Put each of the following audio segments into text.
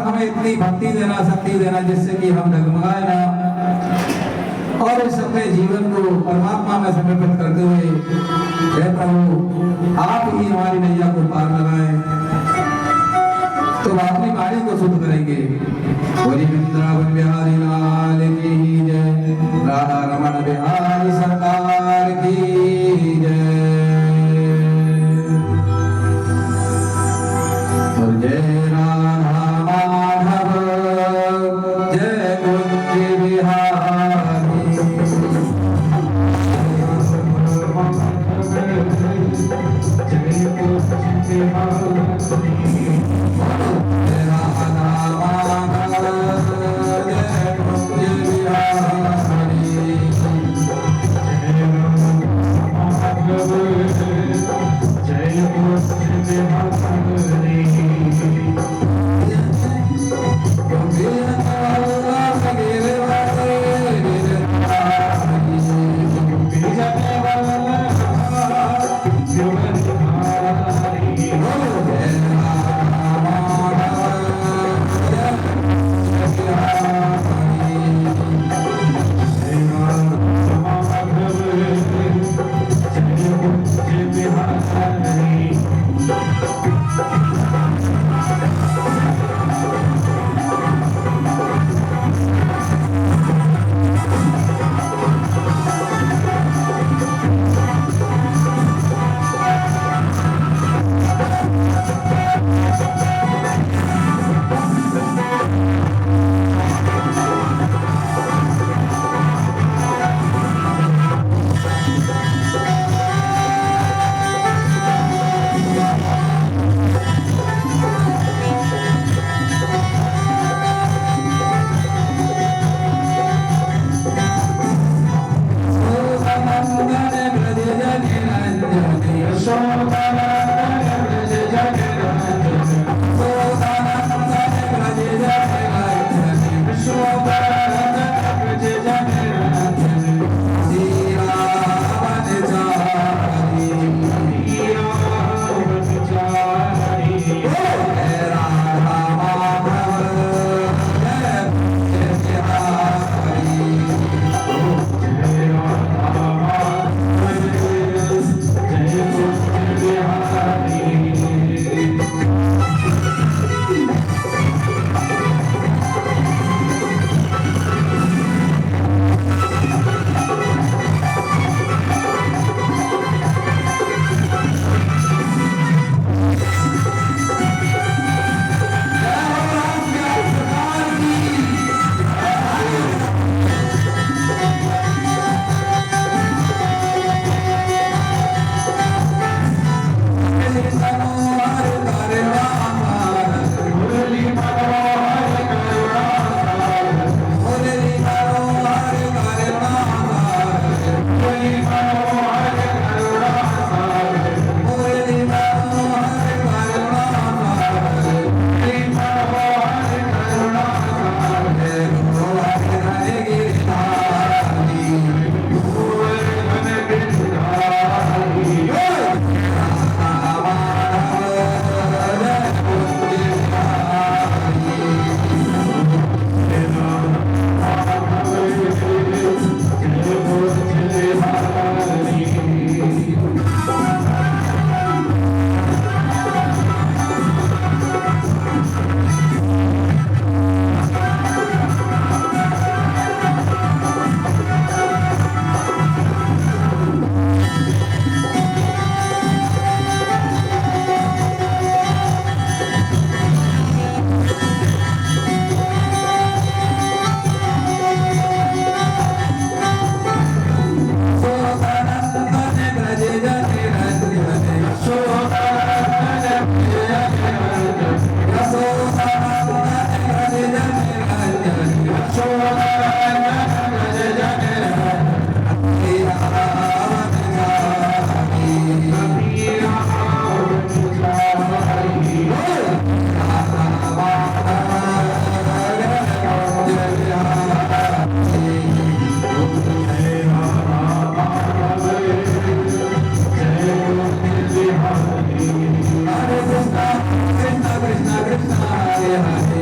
हमें इतनी भक्ति देना, शक्ति देना जिससे कि हम डगमगाए ना और इस अपने जीवन को परमात्मा में समर्पित करते हुए हे प्रभु आप ही हमारी नैया को पार लगाए। तो अपनी वाणी को शुद्ध करेंगे। बोली वृंदावन बिहारी लाल की जय, राधा रमन बिहारी सरकार की जय। और जय राधा माधव जय कुंज बिहारी,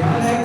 Hare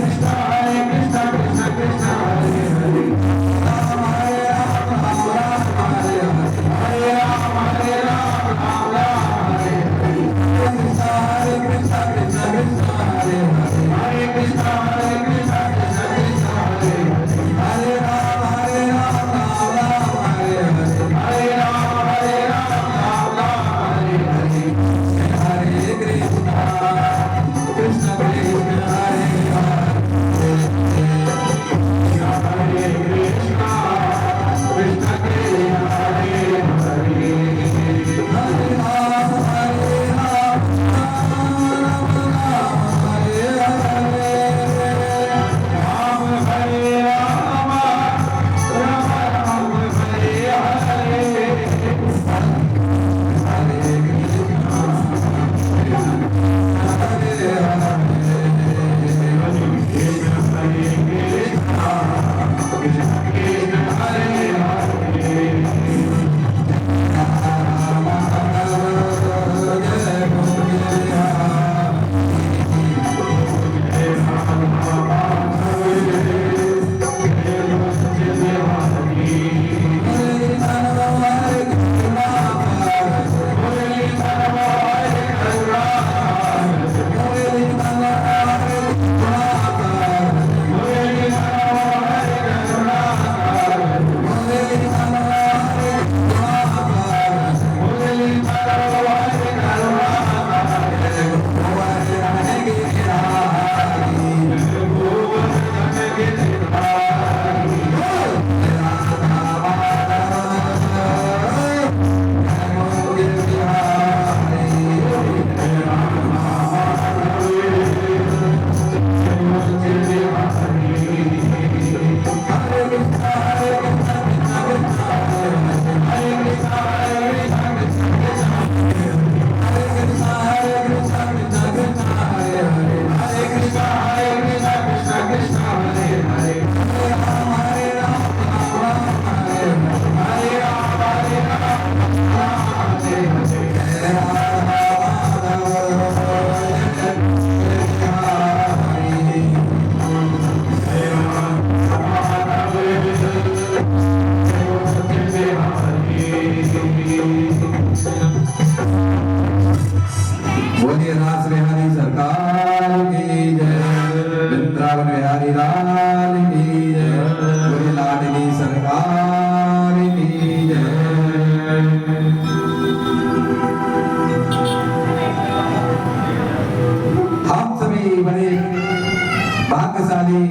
वाली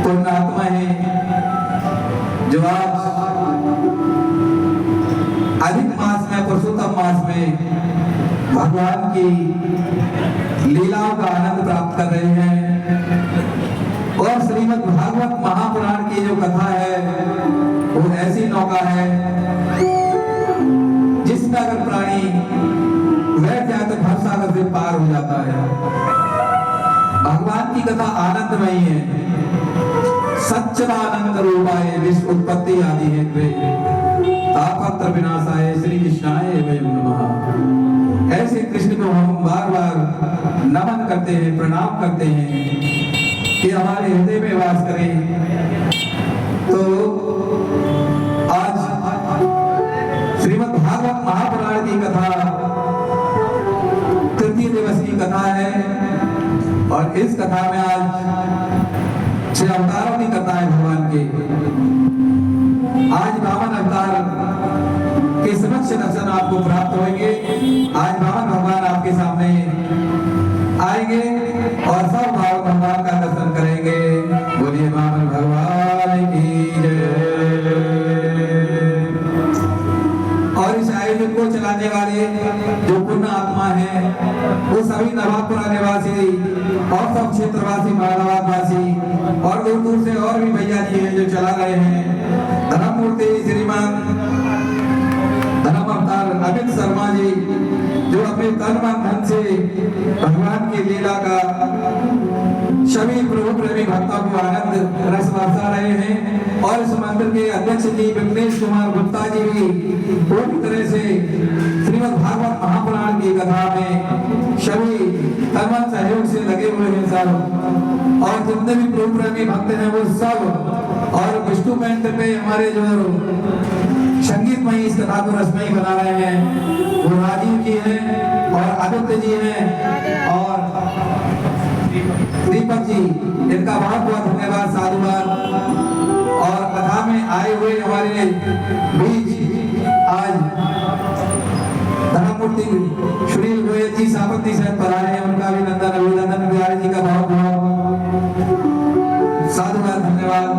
पुण्यात्मा है जो आज अधिक मास में, पुरुषोत्तम मास में भगवान की लीलाओं का आनंद प्राप्त कर रहे हैं। और श्रीमद् भागवत महापुराण की जो कथा है वो ऐसी नौका है जिसमें अगर प्राणी बैठ जाए तो भवसागर से पार हो जाता है। भगवान की कथा आनंदमयी है। सच्चिदानंद रूपाय विश्व उत्पत्ति आदि है तापत्र विनाशाय श्री कृष्णाय वयं नमः। ऐसे कृष्ण को हम बार बार नमन करते हैं, प्रणाम करते हैं कि हमारे हृदय में वास करें। तो आज श्रीमद् भागवत महापुराण की कथा तृतीय दिवस की कथा है और इस कथा में आज 6 अवतारों की कथा है भगवान के। आज वामन अवतार के समक्ष दर्शन आपको प्राप्त होंगे। आज वामन भगवान आपके सामने आएंगे और सब भगवान का दर्शन करेंगे। बोलिए वामन भगवान की जय। और इस आयोजन को चलाने वाले जो पुण्य आत्मा है वो सभी नवाबपुरा निवासी और सब क्षेत्रवासी, महारावाद वासी और दूर दूर से और भी भैया जी हैं जो चला रहे हैं। धर्ममूर्ति श्रीमान धर्म अवतार अमित शर्मा जी जो अपने तन मन धन से भगवान की लीला का सभी प्रभु प्रेमी भक्तों को आनंद रस बरसा रहे हैं। और इस मंदिर के अध्यक्ष जी विघ्नेश कुमार गुप्ता जी भी पूरी तरह से श्रीमद् भागवत महापुराण की कथा में सभी तन मन सहयोग से लगे हुए हैं सब। और जितने भी प्रभु प्रेमी भक्त हैं वो सब, और विष्णु बैंड पे हमारे जो संगीतमयी इस कथा को रसमयी बना रहे हैं वो राजीव जी हैं और आदित्य जी हैं और दीपक जी, इनका बहुत बहुत धन्यवाद, साधुवाद। और कथा में आए हुए हमारे बीच आज धर्ममूर्ति सुनील गोयल जी सापत्ती से पधारे हैं, उनका भी नंदन अभिनंदन। बिहारी जी का बहुत बहुत साधुवाद, धन्यवाद।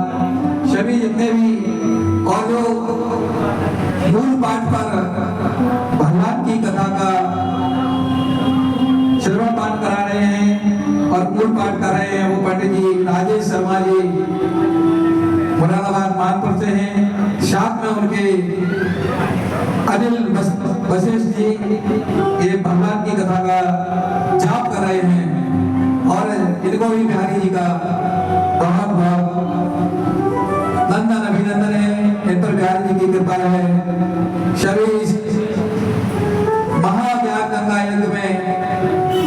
सभी जितने भी और जो मूल पाठ पर भगवान की कथा का श्रवण पाठ करा रहे हैं और मूल पाठ कर रहे हैं वो पंडित जी राजेश शर्मा जी मुरादाबाद मानपुर से हैं। साथ में उनके अनिल वशिष्ठ जी ये भगवान की कथा का जाप कर रहे हैं और इनको भी बिहारी जी का बहुत बहुत नंदन अभिनंदन है। इन पर बिहारी जी की कृपा है। सभी महाज्ञान गंगा यज्ञ में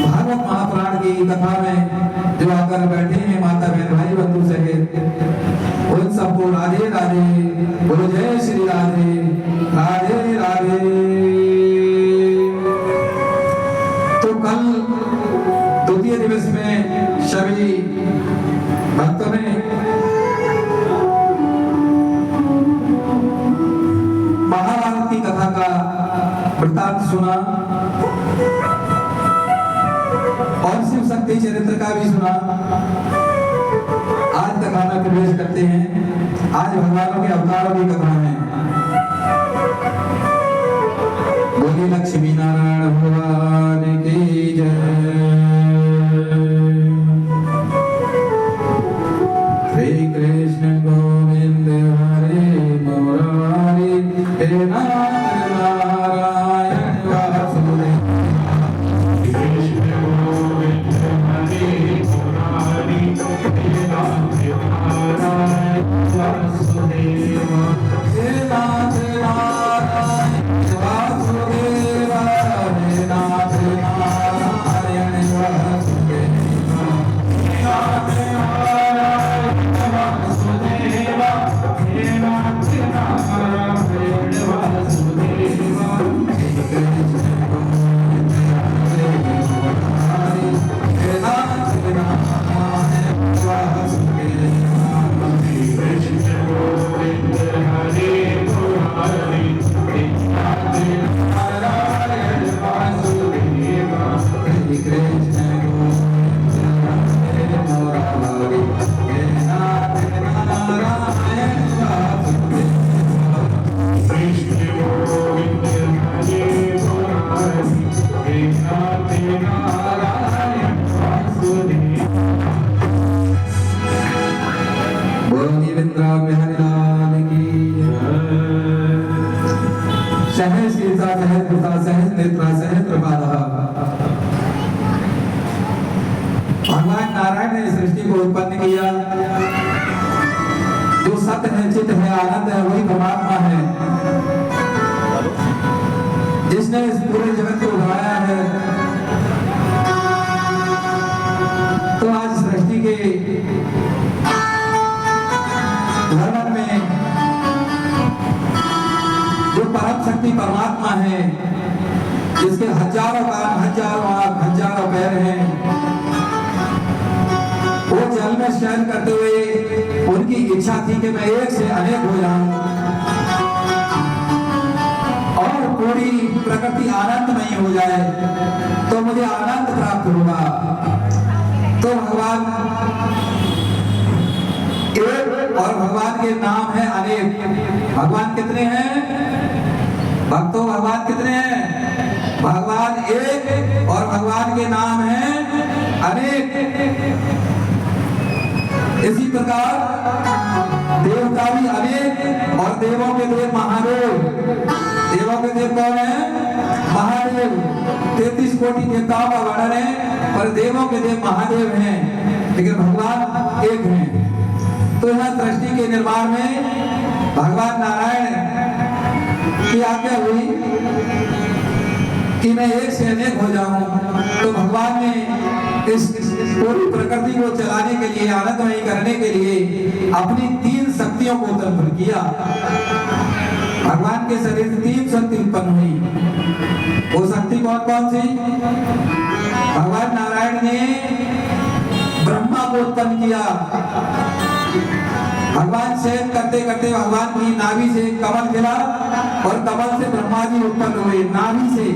भागवत महापुराण की कथा में जो आकर बैठे हैं माता बहन भाई बंधु सहित उन सबको राधे राधे, बोलो जय श्री राधे राधे राधे। तो कल द्वितीय दिवस में सभी भक्तों ने महाभारत की कथा का वृत्तांत सुना और शिव शक्ति चरित्र का भी सुना। आज कथा में प्रवेश करते हैं। आज भगवानों के अवतारों की कथा है। बोली लक्ष्मी नारायण भगवान की जय। श्री कृष्ण गोविंद हरे मुरारी हे नारायण वासुदेव। कृष्ण गोविंद हरे मुरारी हे नारायण वासुदेव। हे नाथ नारायण वासुदेव, हे नाथ भगवान नारायण ने सृष्टि को उत्पन्न किया। जो सत्य है, चित है, आनंद है, वही परमात्मा है, जिसने इस पूरे जगत को बनाया है। तो आज सृष्टि के धर्म में जो परम शक्ति परमात्मा है, जिसके हजारों कान, हजारों आंख, हजारों पैर हैं, वो जल में शयन करते हुए उनकी इच्छा थी कि मैं एक से अनेक हो जाऊं और पूरी प्रकृति आनंदमयी हो जाए, तो मुझे आनंद प्राप्त होगा। तो भगवान एक और भगवान के नाम है अनेक। भगवान कितने हैं भक्तों? भगवान कितने हैं? भगवान एक और भगवान के नाम हैं अनेक। इसी प्रकार देवता भी अनेक और देवों के देव महादेव। देवों के देव कौन है? महादेव। 33 कोटि देवताओं का वर्णन है, पर देवों के देव महादेव हैं, लेकिन भगवान एक हैं। तो यह सृष्टि के निर्माण में भगवान नारायण की आज्ञा हुई कि मैं एक से अनेक हो जाऊं। तो भगवान ने इस पूरी प्रकृति को चलाने के लिए, आनंदमयी करने के लिए अपनी 3 शक्तियों को उत्पन्न किया। भगवान के शरीर से 3 शक्ति उत्पन्न हुई। वो शक्ति कौन कौन सी? भगवान नारायण ने ब्रह्मा को उत्पन्न किया। भगवान शयन करते करते भगवान की नाभि से कमल गिरा और कमल से ब्रह्मा जी उत्पन्न हुए, नाभि से।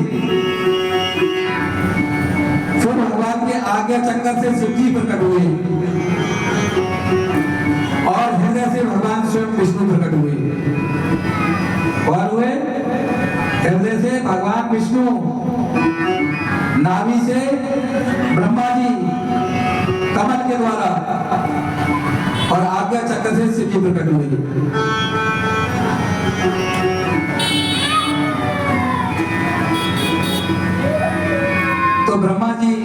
फिर भगवान के आज्ञा चक्कर से शिव जी प्रकट हुए और हृदय से भगवान स्वयं विष्णु प्रकट हुए। और हुए हृदय से भगवान विष्णु, नाभि से ब्रह्मा जी कमल के द्वारा और आज्ञा चक्र से शिव जी प्रकट हुई। तो ब्रह्मा जी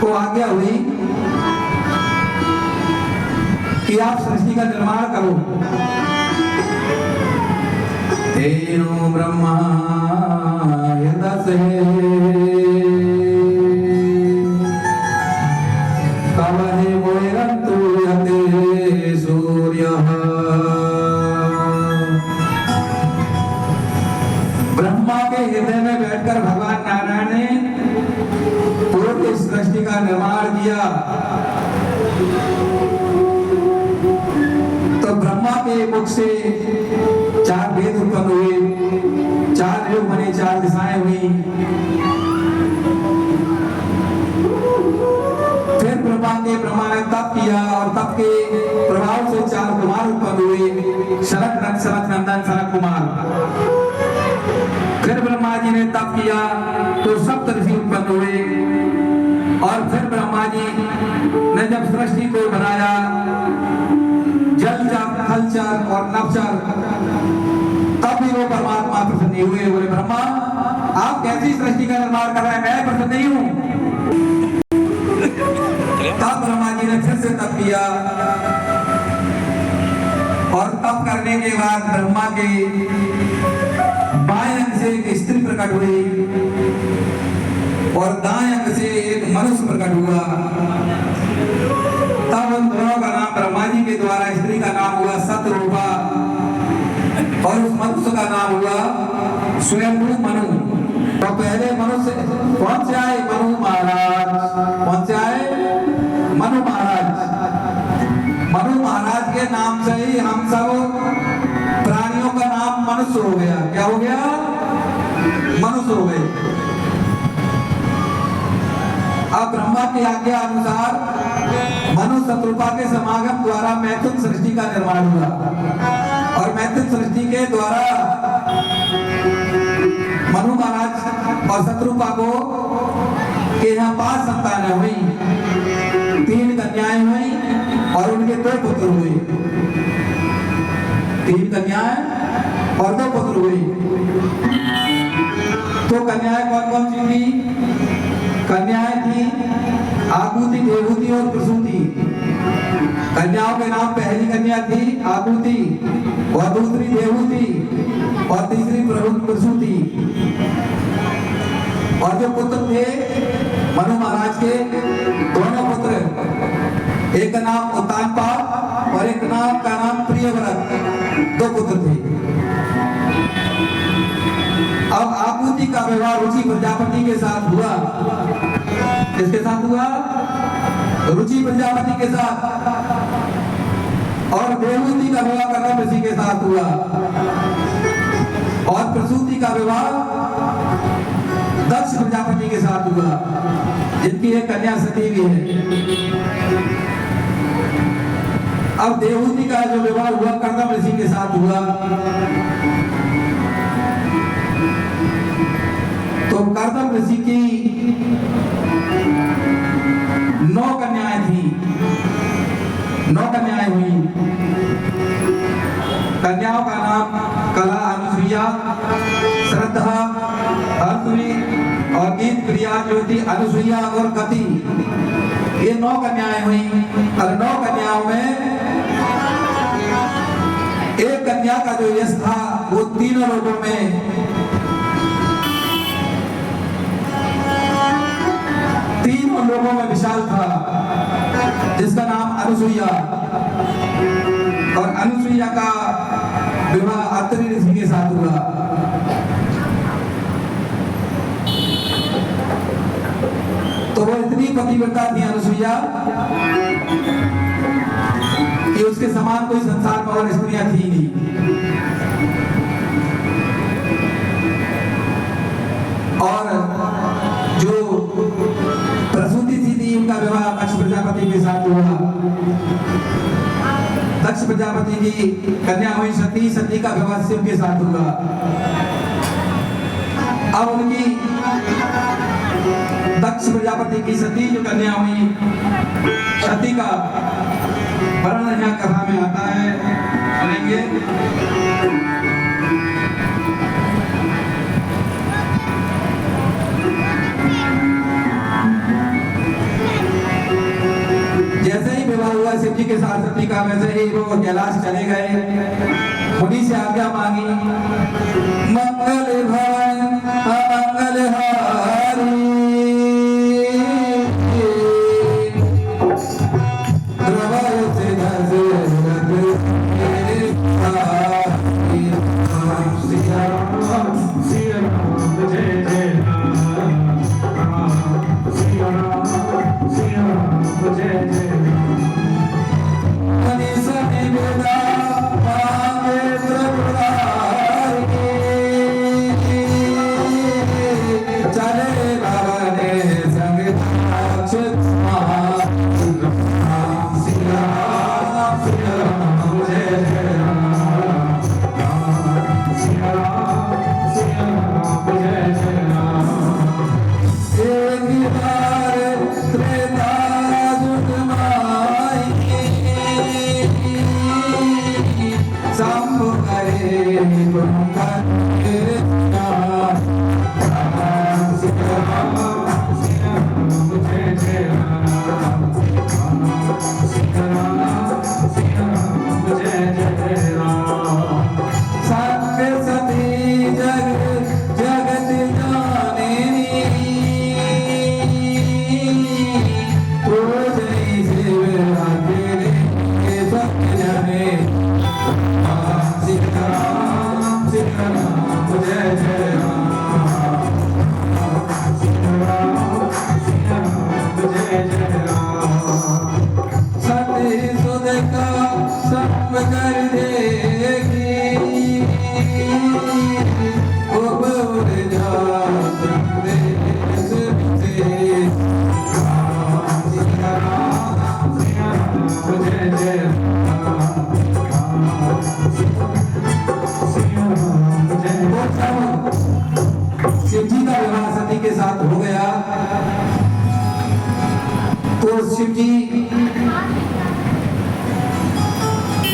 को आज्ञा हुई कि आप सृष्टि का निर्माण करो। तेनो ब्रह्मा यदसे कवहे मोयरन्तु यते सूर्यः। ब्रह्मा के हृदय में बैठकर भगवान नारायण ने पूरी सृष्टि का निर्माण किया। तो ब्रह्मा के मुख से 4 वेद उत्पन्न हुए, 4 युग बने, 4 दिशाएं हुई। फिर ब्रह्मा के ब्रह्मा ने तप किया और तप के प्रभाव से 4 कुमार उत्पन्न हुए, सनत नंदन सनत कुमार। फिर ब्रह्मा जी ने तप किया तो सप्तऋषि उत्पन्न हुए। और फिर ब्रह्मा जी ने जब सृष्टि को बनाया, जलचर, थलचर और नभचर, तब भी वो परमात्मा प्रसन्न हुए। बोले ब्रह्मा आप कैसी सृष्टि का निर्माण कर रहे हैं, मैं प्रसन्न नहीं हूं। तब ब्रह्मा जी ने फिर से तप किया और तप करने के बाद ब्रह्मा के बाएं अंग से एक स्त्री प्रकट हुई और दाएं अंग से एक मनुष्य प्रकट हुआ। तब उन दोनों का नाम ब्रह्मा जी के द्वारा स्त्री का नाम हुआ सतरूपा और उस मनुष्य का नाम हुआ स्वयंभू मनु। तो पहले मनुष्य कौन से आए? मनु महाराज। कौन से आए? मनु महाराज। मनु महाराज के नाम से ही हम सब प्राणियों का नाम मनुष्य हो गया। क्या हो गया? मनुष्य हो गए। अब ब्रह्मा की आज्ञा अनुसार मनु शत्रुपा के समागम द्वारा मैथुन सृष्टि का निर्माण हुआ और मैथुन सृष्टि के द्वारा मनु महाराज और शत्रुपा को के यहाँ 5 संतानें हुई, 3 कन्याएं हुई और उनके 2 पुत्र हुए। 3 कन्याएं और 2 पुत्र हुए। तो कन्याएं कौन कौन सी थी? कन्याएं थी देवहूति और प्रसूति। कन्याओं के नाम पहली कन्या थी आकृति और दूसरी देवहूति और तीसरी प्रसूति। और जो पुत्र थे मनु महाराज के दोनों पुत्र, एक का नाम उत्तानपाद और एक का नाम प्रियव्रत, दो पुत्र थे। अब आकृति का विवाह रुचि प्रजापति के साथ हुआ। किसके साथ हुआ? रुचि प्रजापति के साथ। और देवहूति का विवाह कर्दम ऋषि के साथ हुआ। और प्रसूति का विवाह दक्ष प्रजापति के साथ हुआ, जिनकी एक कन्या सती भी है। अब देवहूति का जो विवाह हुआ कर्दम ऋषि के साथ हुआ। तो कर्दम ऋषि की 9 कन्याएं थी, 9 कन्याएं हुई। कन्याओं का नाम कला अनुसुईया, श्रद्धा, हरसुई और गीत प्रिया ज्योति अनुसुईया और गति, ये 9 कन्याएं हुई। और 9 कन्याओं में एक कन्या का जो यश था वो तीनों लोगों में विशाल था, जिसका नाम अनुसुईया। और अनुसुईया का विवाह अत्रि ऋषि के साथ हुआ। तो वो इतनी पतिव्रता थी अनुसुईया कि उसके समान कोई संसार में और स्त्रियां थी नहीं। और जो प्रसूति थी उनका विवाह दक्ष प्रजापति के साथ हुआ। दक्ष प्रजापति की कन्या हुई सती, सती का विवाह शिव के साथ हुआ। अब उनकी दक्ष प्रजापति की सती जो कन्या हुई, सती का वर्णन यहाँ कथा में आता है, सुनेंगे। जैसे ही विवाह हुआ शिव जी के साथ सती का, वैसे ही वो कैलाश चले गए। मुनि से आज्ञा मांगी, मंगल भवन मंगल हारी, शिव जी का विवाह सती के साथ हो गया तो शिव जी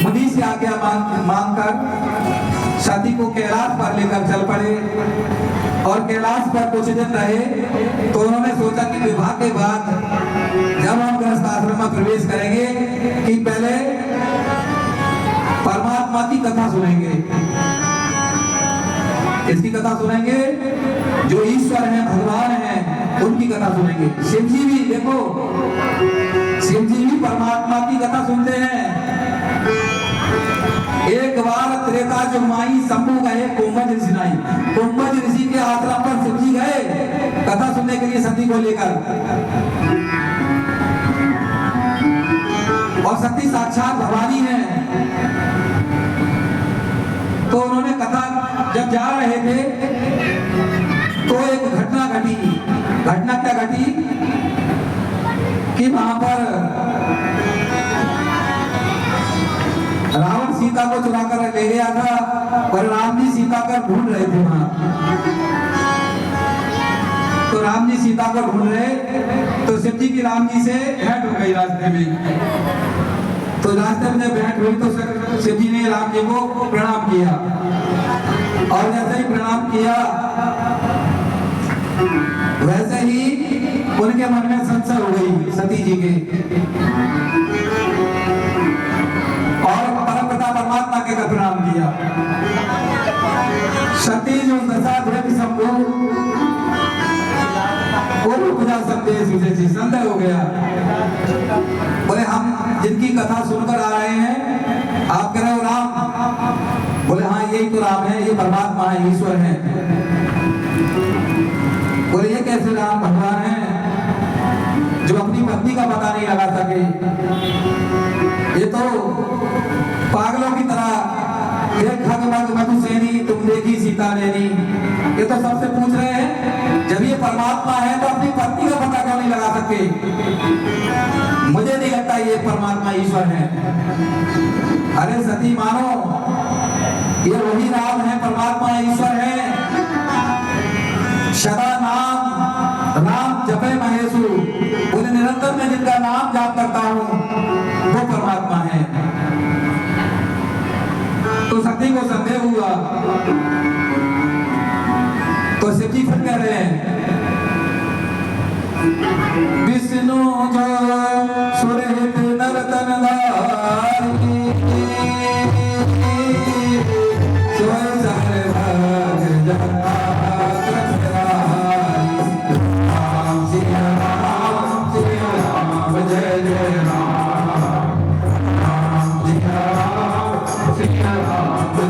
मुनि से आज्ञा मांगकर सती को कैलाश पर लेकर चल पड़े और कैलाश पर कुछ दिन रहे। तो उन्होंने सोचा कि विवाह के बाद जब हम प्रवेश करेंगे कि पहले परमात्मा की कथा सुनेंगे। इसकी कथा सुनेंगे, जो ईश्वर है, भगवान है, उनकी कथा सुनेंगे। शिव जी भी देखो, शिव जी भी परमात्मा की कथा सुनते हैं। एक बार त्रेता जो माई शंभु गए कुंभज ऋषि नाई, कुंभज ऋषि के आश्रम पर शिव जी गए कथा सुनने के लिए सती को लेकर, और सती साक्षात भवानी है। तो उन्होंने कथा जब जा रहे थे तो एक घटना घटी। घटना क्या घटी कि वहां पर रावण सीता को चुरा कर ले गया था और राम जी सीता को ढूंढ रहे थे वहां। तो राम जी सीता को ढूंढ रहे, तो शिव जी की राम जी से भेंट हो गई रास्ते में। तो रास्ते में जब भेंट हुई तो शिव जी ने राम जी को प्रणाम किया, और जैसे ही प्रणाम किया वैसे ही उनके मन में संशय हो गई सती जी के, और परमपिता परमात्मा के प्रणाम किया। सती जो दशा देवी शंभु संदेह हो गया। बोले हम जिनकी कथा सुनकर आ रहे हैं, आप कह रहे हो राम? बोले हाँ यही तो राम है, ये परमात्मा है, ईश्वर है। बोले ये कैसे राम भगवान है जो अपनी पत्नी का पता नहीं लगा सके? ये तो पागलों की तरह खग मधुसेनी तुम देखी सीता नैनी, ये तो सबसे पूछ रहे हैं। जब ये परमात्मा है तो अपनी पत्नी का पता क्यों नहीं लगा सकते? मुझे नहीं लगता ये परमात्मा ईश्वर है। अरे सती मानो, ये वही राम है, परमात्मा ईश्वर है। सदा नाम राम जपे महेशु, बोले निरंतर मैं जिनका नाम जाप करता हूं वो परमात्मा है। तो सती को संदेह हुआ, तो शिव जी फिर कह रहे हैं विष्णु जो सुरहित नरतन धारी, सोय सर भाग जगन्नाथ जय जय राम,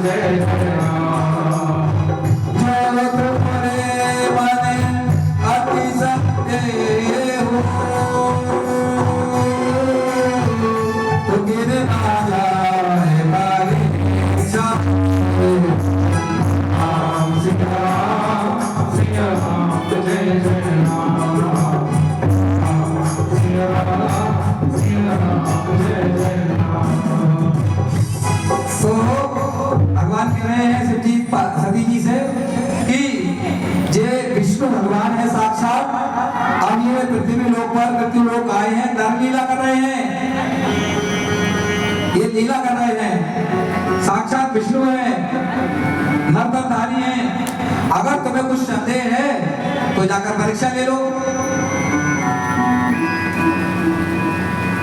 जय जय राम। जगत मने मने अति सत्य हो, तो गिर ना जाए परीक्षा। राम सिया राम, सिया राम, जय जय राम, सिया राम, सिया राम, जय जय राम। तो भगवान कह रहे हैं शिव जी सती जी से कि जे विष्णु भगवान है साक्षात, अब ये पृथ्वी लोक पर मृत्यु लोक आए हैं, धर्म लीला कर रहे हैं। ये लीला कर रहे हैं, साक्षात विष्णु है, नरतनधारी है। अगर तुम्हें कुछ संदेह है तो जाकर परीक्षा ले लो।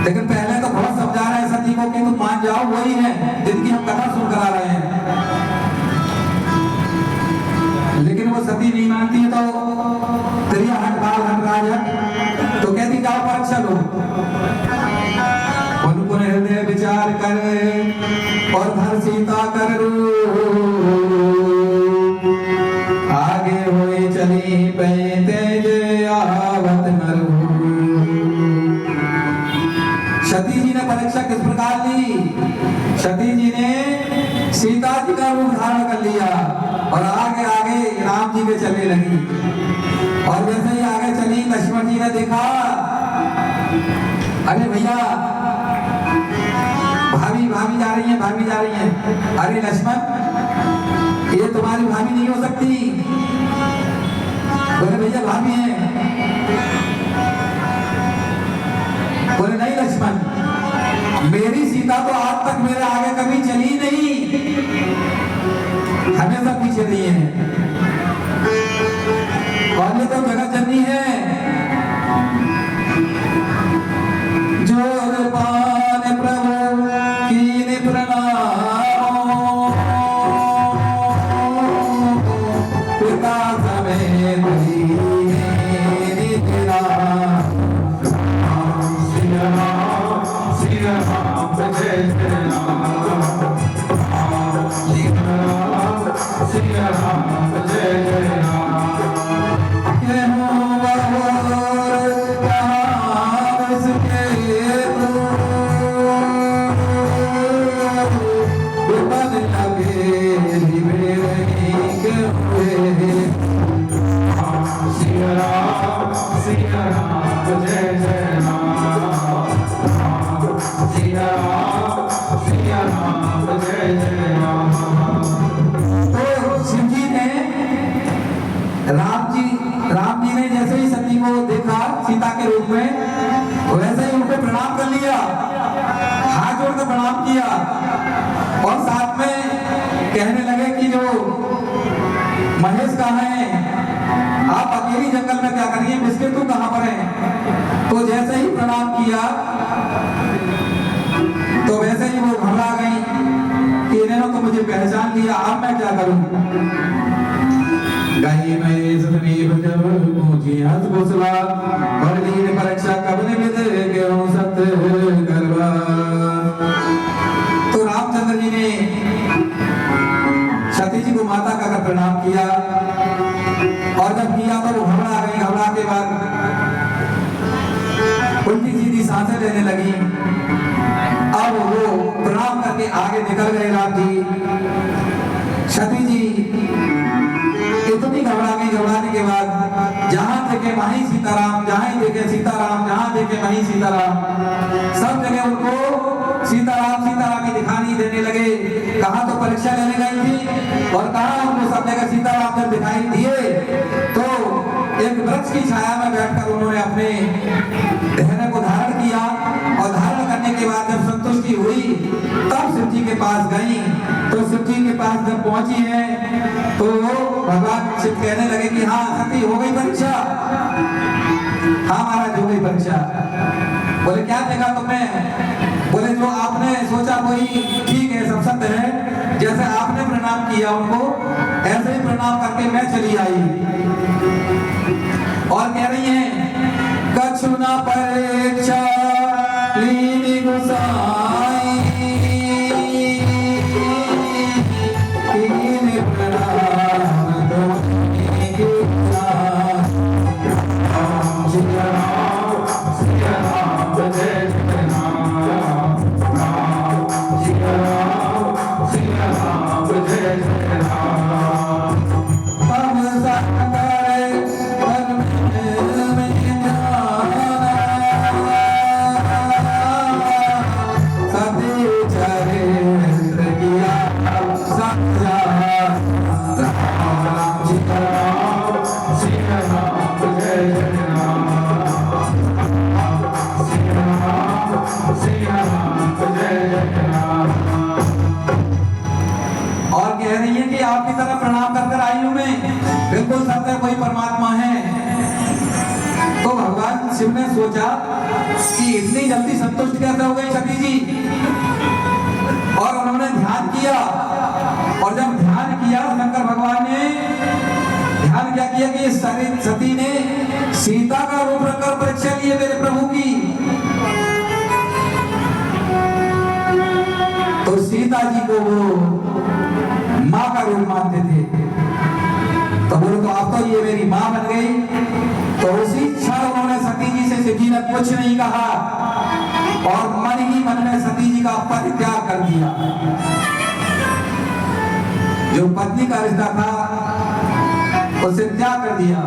लेकिन पहले तो बहुत समझा रहे हैं सती को कि तुम मान जाओ वही है जिनकी हम कथा सुन कर आ रहे हैं। लेकिन वो सती नहीं मानती है, तो त्रिया हट बाल हट राज हट, तो कहती जाओ परीक्षा लो। उनको हृदय विचार कर और धर सीता कर आगे हुए चली पैते आवत नरू। सती जी ने परीक्षा किस प्रकार ली? सती जी ने सीता जी का रूप धारण कर लिया और आगे आगे राम जी के चलने लगी। और जैसे ही आगे चली, लक्ष्मण जी ने देखा, अरे भैया भाभी भाभी जा रही है, भाभी जा रही है। अरे लक्ष्मण, ये तुम्हारी भाभी नहीं हो सकती। बोले भैया भाभी है। बोले नहीं लक्ष्मण, मेरी सीता तो आज तक मेरे आगे कभी चली नहीं, हमेशा पीछे रही है। और ये तो जगत जननी है जो करके प्रणाम किया और साथ में कहने लगे कि जो महेश कहाँ है, आप अकेली जंगल में क्या करिए, बिस्किट तू कहाँ पर है। तो जैसे ही प्रणाम किया तो वैसे ही वो घबरा गई कि इन्होंने तो मुझे पहचान लिया, अब मैं क्या करूं। गई मैं समीप जब पहुंची हंस घोसला और लीन परीक्षा कब ने विद के हूं सत्य गरबा। तो रामचंद्र जी ने सती जी को माता का प्रणाम किया और जब किया तो वो घबरा गई। घबरा के बाद उल्टी सीधी सांसें लेने लगी। अब वो प्रणाम करके आगे निकल गए। राम जी, सती जी इतनी घबरा गई। घबराने के बाद जहां देखे वहीं सीताराम, जहां ही देखे सीताराम, जहां देखे वहीं सीताराम, सब जगह उनको सीताराम सीताराम की दिखाई देने लगे। कहा तो परीक्षा लेने गई थी और कहा उनको सब जगह सीताराम जब दिखाई दिए तो एक वृक्ष की छाया में बैठकर उन्होंने अपने धैर्य को धारण किया और धारण करने के बाद जब संतुष्टि हुई तब शिव जी के पास गई। तो शिव जी के पास जब पहुंची है तो भगवान शिव कहने लगे कि हाँ सती हो गई परीक्षा। हाँ महाराज हो गई परीक्षा। बोले क्या देखा तुमने? बोले जो आपने सोचा वही ठीक है, सब सत्य है। जैसे आपने प्रणाम किया उनको ऐसे ही प्रणाम करके मैं चली आई। और कह रही है कछु न परीक्षा लीनी गुसाई आपकी तरफ प्रणाम कर कर आई हूं मैं, बिल्कुल सत्य कोई परमात्मा है। तो भगवान शिव ने सोचा कि इतनी जल्दी संतुष्ट कैसे हो गई सती जी, और उन्होंने ध्यान किया। और जब ध्यान किया शंकर भगवान ने ध्यान क्या किया कि सती ने सीता का रूप रखकर परीक्षा लिए मेरे प्रभु की। तो सीता जी को वो माँ का रूप मानते थे। तो बोले तो आप तो ये मेरी माँ बन गई। तो उसी क्षण उन्होंने सती जी से शिव जी ने कुछ नहीं कहा और मन ही मन में सती जी का परित्याग कर दिया। जो पत्नी का रिश्ता था उसे त्याग कर दिया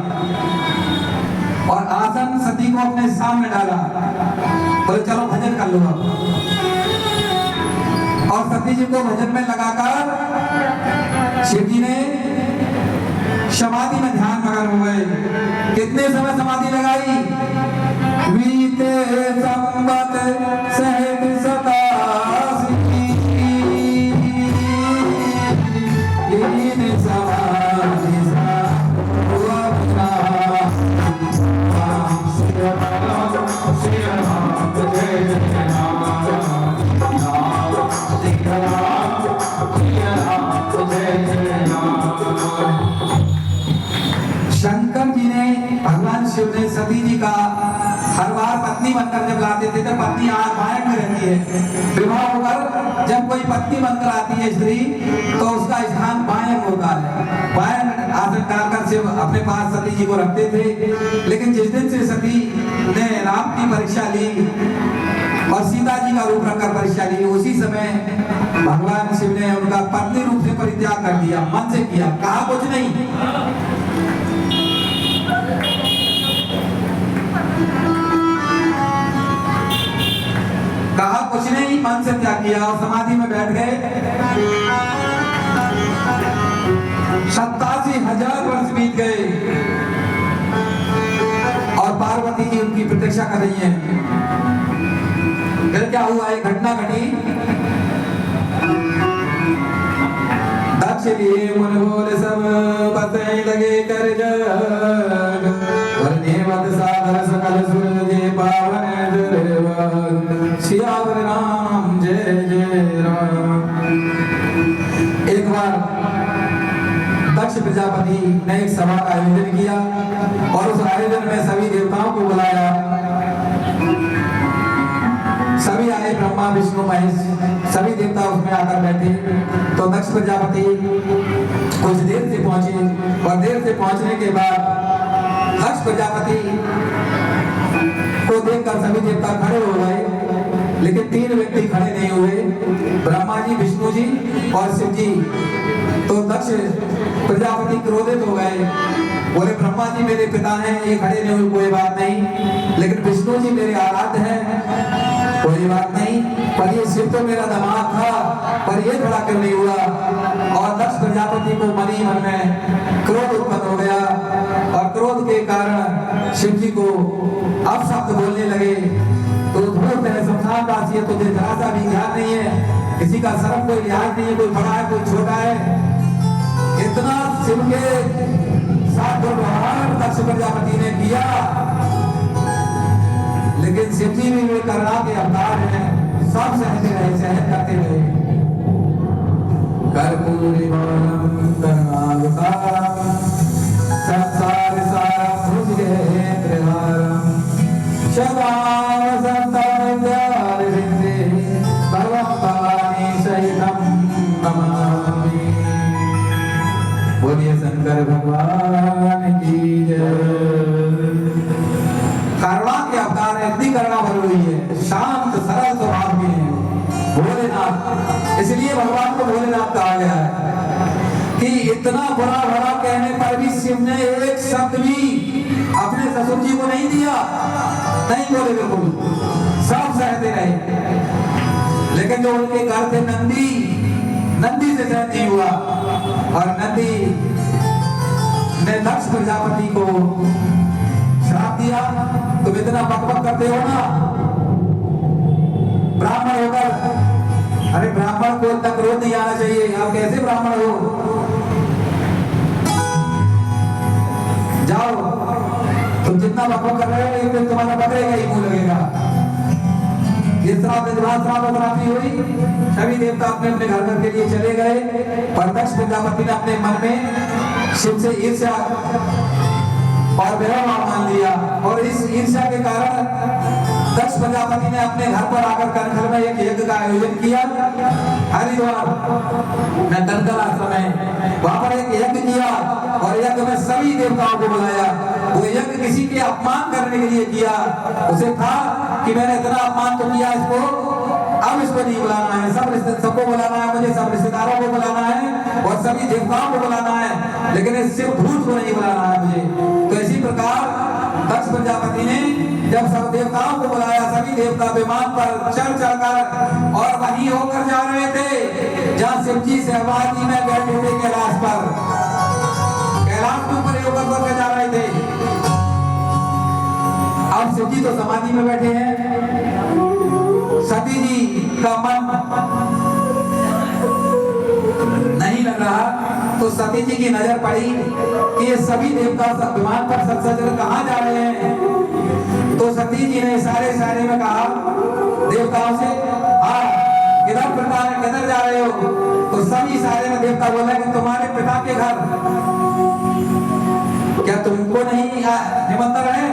और आसन सती को अपने सामने डाला। बोले चलो भजन कर लो अब। और सती जी को भजन में लगाकर शिव जी ने समाधि में ध्यान मगन हो गए। कितने समय समाधि लगाई? बीते संवत सहत सतासी लीन समाधि हुआ बिना। शंकर जी ने भगवान शिव ने सती जी का हर बार पत्नी बनकर जब लाते थे तो पत्नी बायन में रहती है। विवाह होकर जब कोई पत्नी बनकर आती है स्त्री तो उसका स्थान बायन होता है। बायन आसन डालकर शिव अपने पास सती जी को रखते थे। लेकिन जिस दिन से सती ने राम की परीक्षा ली और सीता जी का रूप रखकर परीक्षा ली, उसी समय भगवान शिव ने उनका पत्नी रूप से परित्याग कर दिया, मन से किया, कहा कुछ नहीं। कहा कुछ नहीं, मन से त्याग किया और समाधि में बैठ गए। 87,000 वर्ष बीत गए और पार्वती जी उनकी प्रतीक्षा कर रही हैं। फिर क्या हुआ? एक घटना घटी। लिए मुन बोल सब बतै लगे कर जग वरने मत सागर सकल सुर जे पावन दुर्वन सियावर राम जय जय राम। एक बार दक्ष प्रजापति ने एक सभा का आयोजन किया और उस आयोजन में सभी देवताओं को बुलाया। सभी आए, ब्रह्मा विष्णु महेश सभी देवता उसमें आकर बैठे। तो दक्ष प्रजापति कुछ देर से पहुंचे और देर से पहुंचने के बाद दक्ष प्रजापति को देखकर सभी देवता खड़े हो गए, लेकिन तीन व्यक्ति खड़े नहीं हुए, ब्रह्मा जी, विष्णु जी और शिव जी। तो दक्ष प्रजापति क्रोधित हो गए, बोले ब्रह्मा जी मेरे पिता हैं, ये खड़े नहीं हुए कोई बात नहीं, लेकिन विष्णु जी मेरे आराध्य हैं कोई बात नहीं, पर ये शिव तो मेरा दामाद था, पर ये खड़ा क्यों नहीं हुआ। और दक्ष प्रजापति को मन ही मन में क्रोध उत्पन्न हो गया और क्रोध के कारण शिव जी को अपशब्द बोलने लगे। तो धूर्त है, शमशान वासी है, तुझे जरा सा भी ज्ञान नहीं है, किसी का शर्म कोई लिहाज नहीं है, कोई बड़ा है कोई छोटा है। इतना शिव के साथ व्यवहार दक्ष प्रजापति ने किया, लेकिन शिव जी भी वे करुणा के अवतार हैं, सब सहते रहे, सहन करते रहे। कर्पूरवाणं करुणावतारं संसार सारं भुजगेन्द्रहारं सदा वसन्तं विद्यारविन्दे भवं भवानी सहितं नमामि। बोलिए शंकर भगवान की जय। करुणा के अवतार है, इतनी करुणा भरी हुई है, शांत सरल स्वभाव के हैं भोलेनाथ, इसलिए भगवान को भोलेनाथ कहा गया है कि इतना बुरा भरा कहने पर भी शिव ने एक शब्द भी अपने ससुर जी को नहीं दिया, नहीं बोले, बिल्कुल सब सहते रहे। लेकिन जो उनके घर थे नंदी, नंदी से सहन नहीं हुआ और नंदी ने दक्ष प्रजापति को श्राप दिया, तुम इतना बकबक करते हो ना, ब्राह्मण होकर, अरे ब्राह्मण को इतना क्रोध नहीं आना चाहिए, आप कैसे ब्राह्मण हो, जाओ तुम जितना बकबक कर रहे हो लेकिन तुम्हारा पकड़ेगा ही मुंह लगेगा। इस तरह हुई, सभी देवता अपने अपने घर घर के लिए चले गए, पर दक्ष प्रजापति ने अपने मन में शिव से ईर्ष्या और व्यवहार मान लिया और इस ईर्ष्या के कारण दक्ष प्रजापति ने अपने घर पर आकर कनखल में एक यज्ञ का आयोजन किया। हरिद्वार में कनखल आश्रम है, वहां पर एक यज्ञ किया और यज्ञ में सभी देवताओं को बुलाया। वो यज्ञ किसी के अपमान करने के लिए किया, उसे था कि मैंने इतना अपमान तो किया इसको, अब इसको नहीं बुलाना है, सबको बुलाना है, मुझे सब रिश्तेदारों को बुलाना है और सभी देवताओं को बुलाना है, लेकिन इस शिव भूत को नहीं बुलाना है मुझे। तो इसी प्रकार दक्ष प्रजापति ने जब सब देवताओं को बुलाया, सभी देवता विमान पर चढ़ चढ़कर और वहीं होकर जा रहे थे जहाँ शिव जी सहवागी में बैठे थे कैलाश पर, कैलाश के ऊपर योग करके जा रहे थे। अब शिव जी तो समाधि में बैठे हैं, सती जी का मन नहीं लग रहा, तो सती जी की नजर पड़ी कि ये सभी देवता विमान पर सज कहाँ जा रहे हैं। तो सती जी ने इशारे में कहा देवताओं से, किधर जा रहे हो। तो सभी इशारे में देवता बोला कि तुम्हारे पिता के घर, क्या तुमको नहीं निमंत्रण है।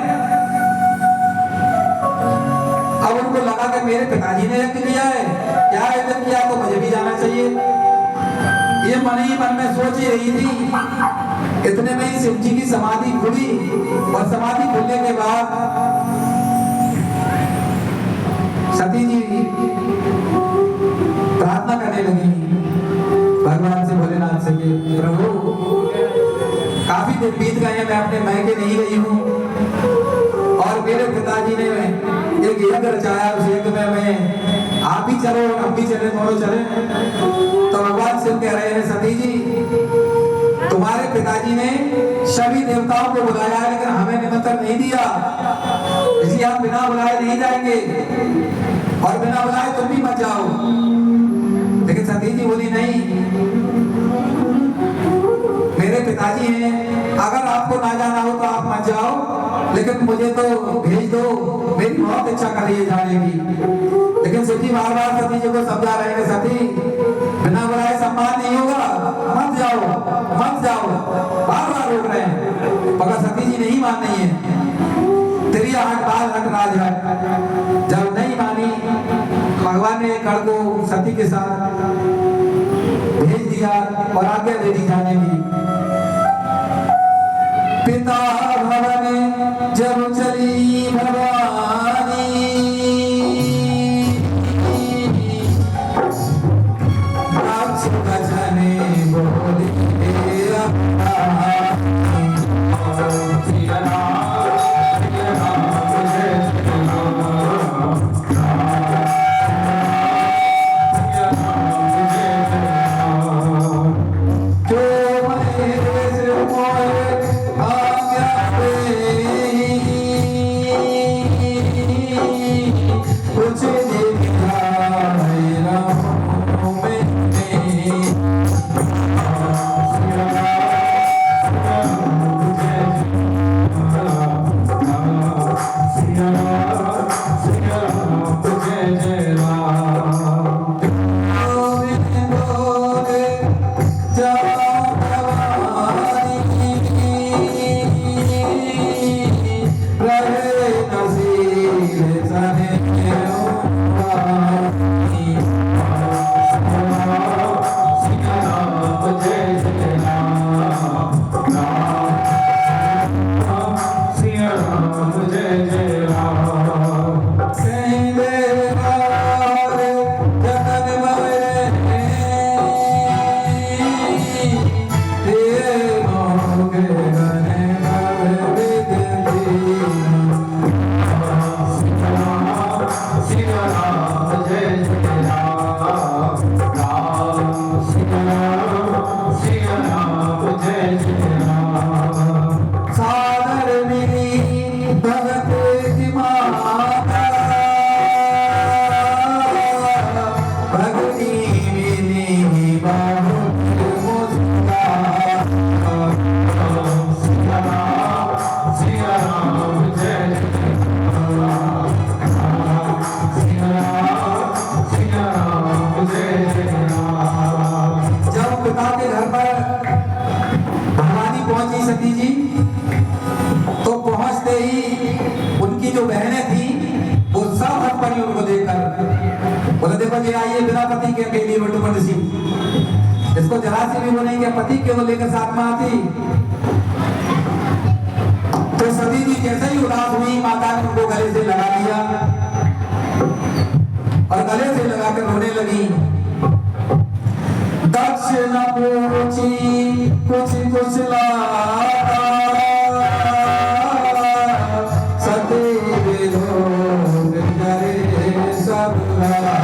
अब उनको लगा कि मेरे पिताजी ने यज्ञ किया है, क्या यज्ञ किया, तो मुझे भी जाना चाहिए। ये मन ही मन में सोच ही रही थी। इतने में ही शिव जी की समाधि खुली और समाधि खुलने के बाद सती जी प्रार्थना करने लगी भगवान से, भोलेनाथ से कि प्रभु काफी दिन बीत गए हैं, मैं अपने मायके नहीं गई हूँ और मेरे पिताजी ने एक यज्ञ रचाया, उस यज्ञ में मैं आप ही चलो, हम भी चले, दोनों चले। तो भगवान शिव कह रहे हैं सती जी, तुम्हारे पिताजी ने सभी देवताओं को बुलाया है लेकिन हमें निमंत्रण नहीं दिया, इसलिए हम बिना बुलाए नहीं जाएंगे और बिना बुलाए तुम भी मत जाओ। लेकिन सती जी बोली नहीं, पिताजी हैं, अगर आपको ना जाना हो तो आप मत जाओ, लेकिन मुझे तो भेज दो, मेरी बहुत इच्छा कर रही है जाने की। लेकिन सती बार बार सती जी को समझा रहे हैं, सती बिना बुलाए सम्मान नहीं होगा, मत जाओ मत जाओ, बार बार रोक रहे हैं, मगर सती जी नहीं मान रही है। त्रिया हट बाल हट राज हट। जब नहीं मानी, भगवान ने कड़ को सती के साथ भेज दिया और आज्ञा दे दी जाने की। पिता भवन जब चली भवानी, राक्ष गजने बोले आइए बिना पति के अकेली बटुमंड सी, इसको जरा सी भी वो नहीं कि पति के वो लेकर साथ में आती। तो सती जी जैसे ही उदास हुई, माता ने उनको गले से लगा लिया और गले से लगाकर रोने लगी। दक्ष न पूछी कुछ कुछ लाता, सती विलोक करे सब लाता।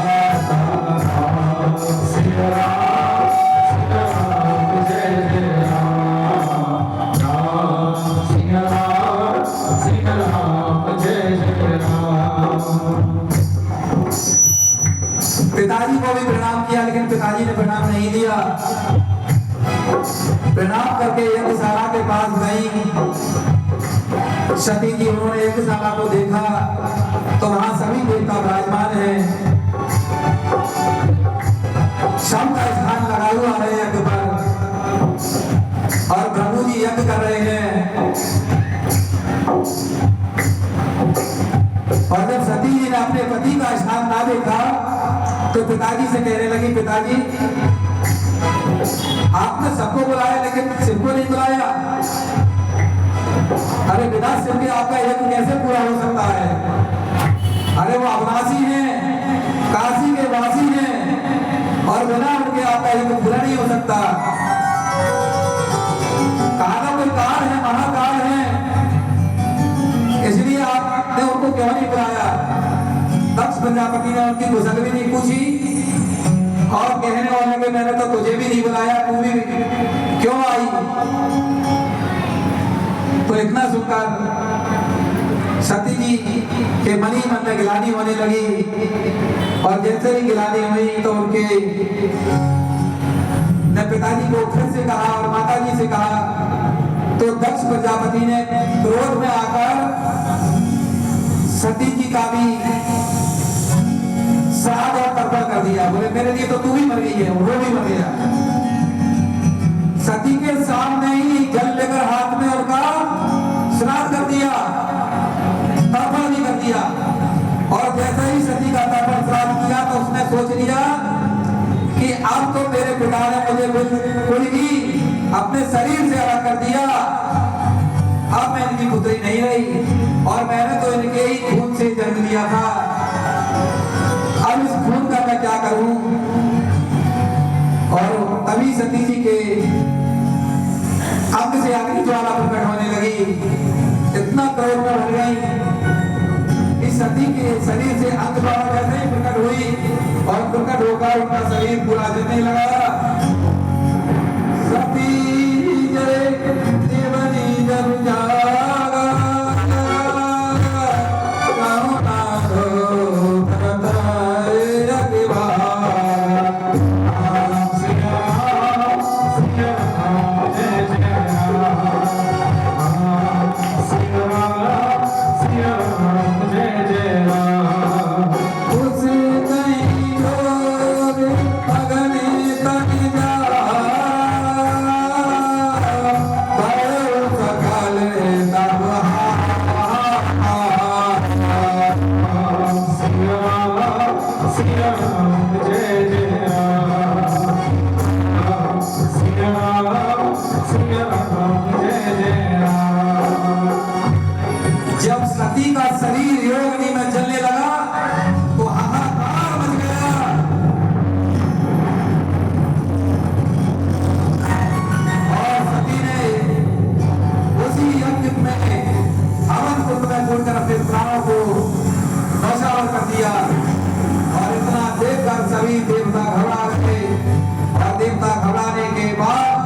पिताजी को भी प्रणाम किया, लेकिन पिताजी ने प्रणाम नहीं दिया। प्रणाम करके यज्ञशाला के पास गई सती जी। उन्होंने यज्ञशाला को देखा तो वहां सभी देवता विराजमान हैं, शव का स्थान लगा हुआ है यज्ञ पर और प्रभु जी यज्ञ कर रहे हैं। और जब सती जी ने अपने पति का स्थान ना देखा तो पिताजी से कहने लगी, पिताजी आपने सबको बुलाया लेकिन शिव को नहीं बुलाया। अरे बिना शिव के आपका यज्ञ कैसे पूरा हो सकता है? अरे वो अविनाशी हैं, काशी के वासी हैं और बिना उनके आपका यज्ञ पूरा नहीं हो सकता। कहा कोई काल है, महाकाल है, इसलिए आपने उनको क्यों नहीं बुलाया? दक्ष प्रजापति ने उनकी गुजर भी नहीं पूछी और कहने वाले के मैंने तो तुझे भी नहीं बुलाया, तू भी क्यों आई? तो इतना सुनकर सती जी के मन ही मन में गिलानी होने लगी और जैसे ही गिलानी हुई तो उनके ने पिताजी को फिर से कहा और माताजी से कहा, तो दक्ष प्रजापति ने क्रोध में आकर सती जी का भी श्राद्ध और तर्पण कर दिया। बोले मेरे लिए तो तू भी मर गई है, वो भी मर गया। सती के सामने ही जल लेकर हाथ में उनका श्राद्ध कर दिया, तर्पण भी कर दिया। और जैसे ही सती का तर्पण श्राद्ध किया तो उसने सोच लिया कि अब तो मेरे पिता ने मुझे बिल्कुल ही अपने शरीर से अलग कर दिया, अब मैं इनकी पुत्री नहीं रही और मैंने तो इनके ही खून से जन्म लिया था। अब इस खून का मैं क्या करूं? और तभी सती जी के अंग से अग्नि ज्वाला प्रकट होने लगी। इतना क्रोध में भर गई इस सती के शरीर से अंग ज्वाला जैसे ही प्रकट हुई और प्रकट होकर उनका शरीर पूरा जलने लगा। सती जय देवनी जल जागा जब सती का शरीर योगिनी में जलने लगा तो हाहाकार मच गया। और सती ने उसी यज्ञ में हवन कुंड में कूदकर अपने प्राणों को नौशावर कर दिया। और इतना देखकर सभी देवता घबरा गए और देवता घबराने के बाद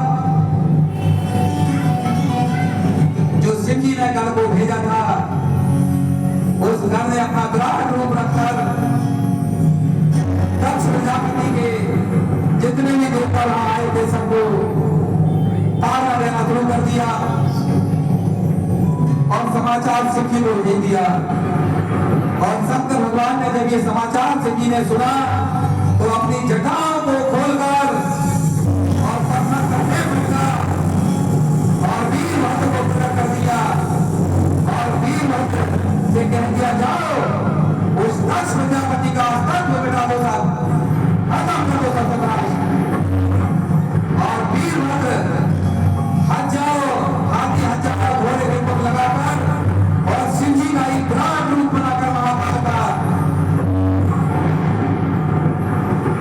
जो शिव जी ने गण को भेजा था उस गण ने अपना विराट रूप रखकर दक्ष प्रजापति के जितने भी देवता वहां आए थे सबको तारा देना शुरू कर दिया और समाचार शिव जी को भेज दिया। और शंकर भगवान ने जब ये समाचार शिव जी ने सुना तो अपनी जटाओं को खोलकर और प्रकट करने लगा और वीर भक्त को प्रकट कर दिया और वीर भक्त से कह दिया, जाओ उस दक्ष प्रजापति का अस्तित्व मिटा दो, खत्म कर दो सब कुछ। और वीर भक्त हट जाओ, हाथी हजार घोड़े के मुख लगाकर और शिव जी का एक विराट रूप बनाकर महाभारत का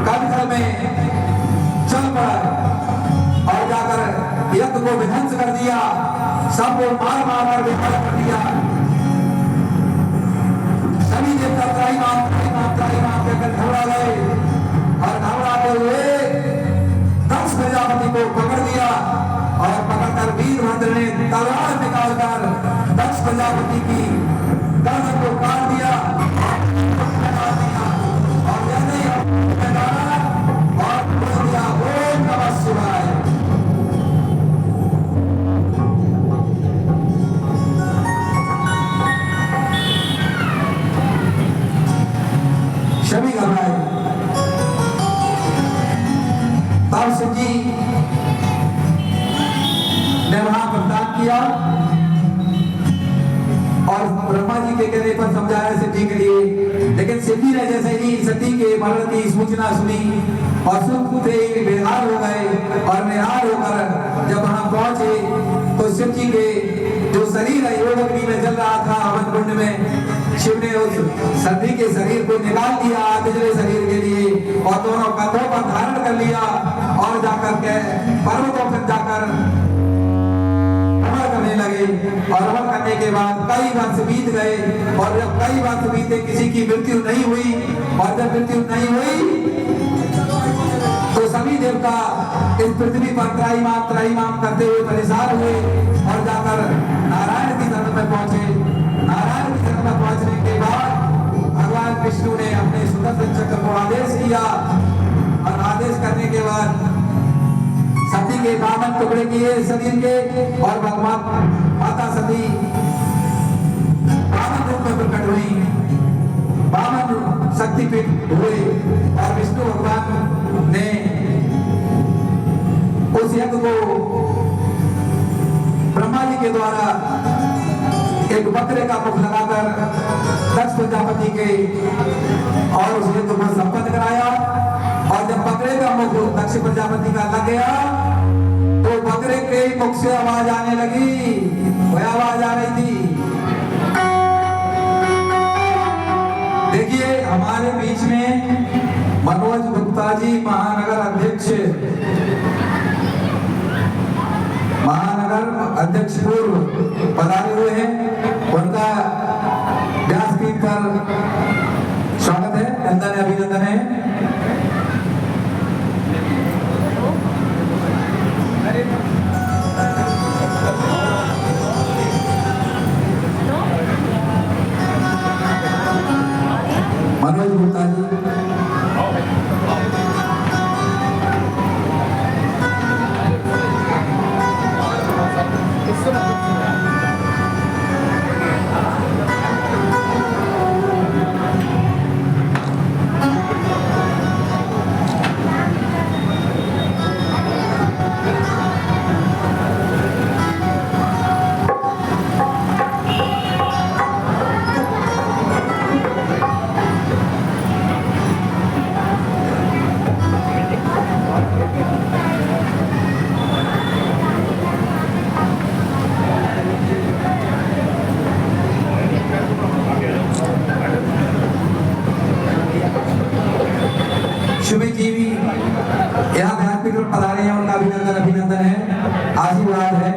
कनखल में चल पड़ा और जाकर यज्ञ को विध्वंस कर दिया, सबको मार मार कर विफल कर दिया। सभी देवता त्राहिमाम कहकर घबरा गए और घबराते हुए दक्ष प्रजापति को पकड़ लिया और पकड़कर वीरभद्र ने तलवार निकालकर दक्ष प्रजापति की गर्दन को काट दिया और जैसे ही और बोल दिया, ओम नमः शिवाय। सभी घबराए। तब शिव जी ने वहां प्रदान किया और ब्रह्मा जी के कहने पर समझाया सती के लिए। लेकिन शिव जी ने जैसे ही सती के मरण की सूचना सुनी और सुनते ही बेहाल हो गए और निहाल होकर जब वहां पहुंचे तो शिव जी के जो शरीर है योगिनी में जल रहा था हवन कुंड में, शिव ने उस सती के शरीर को निकाल दिया पिछले शरीर के लिए और दोनों कंधों पर धारण कर लिया और जाकर के पर्वतों पर जाकर हवन करने लगे। और हवन करने के बाद कई वर्ष बीत गए और जब कई वर्ष बीते किसी की मृत्यु नहीं हुई और जब मृत्यु नहीं हुई तो सभी देवता इस पृथ्वी पर त्राहिमाम करते हुए परेशान हुए और जाकर नारायण की शरण में पहुंचे। नारायण की शरण में पहुंचने के बाद भगवान विष्णु ने अपने सुदर्शन चक्र को आदेश किया और आदेश करने के बाद सती के 52 टुकड़े किए शरीर के और भगवान माता सती 52 रूप में प्रकट हुई, 52 शक्तिपीठ हुए और विष्णु भगवान ने उस यज्ञ को ब्रह्मा जी के द्वारा एक बकरे का मुख लगाकर दक्ष प्रजापति के और उस यज्ञ को संपन्न कराया। और जब बकरे का मुख दक्ष प्रजापति का लग गया तो बकरे के मुख से आवाज आने लगी। वह आवाज आ रही थी, देखिए हमारे बीच में मनोज गुप्ता जी महानगर अध्यक्ष पूर्व पधारे हुए हैं। उनका व्यासपीठ पर स्वागत है, नंदन अभिनंदन है। मनोज गुप्ता जी शुभी जी भी यहाँ व्यासपीठ पर पधारे हैं, उनका अभिनंदन है, आशीर्वाद है।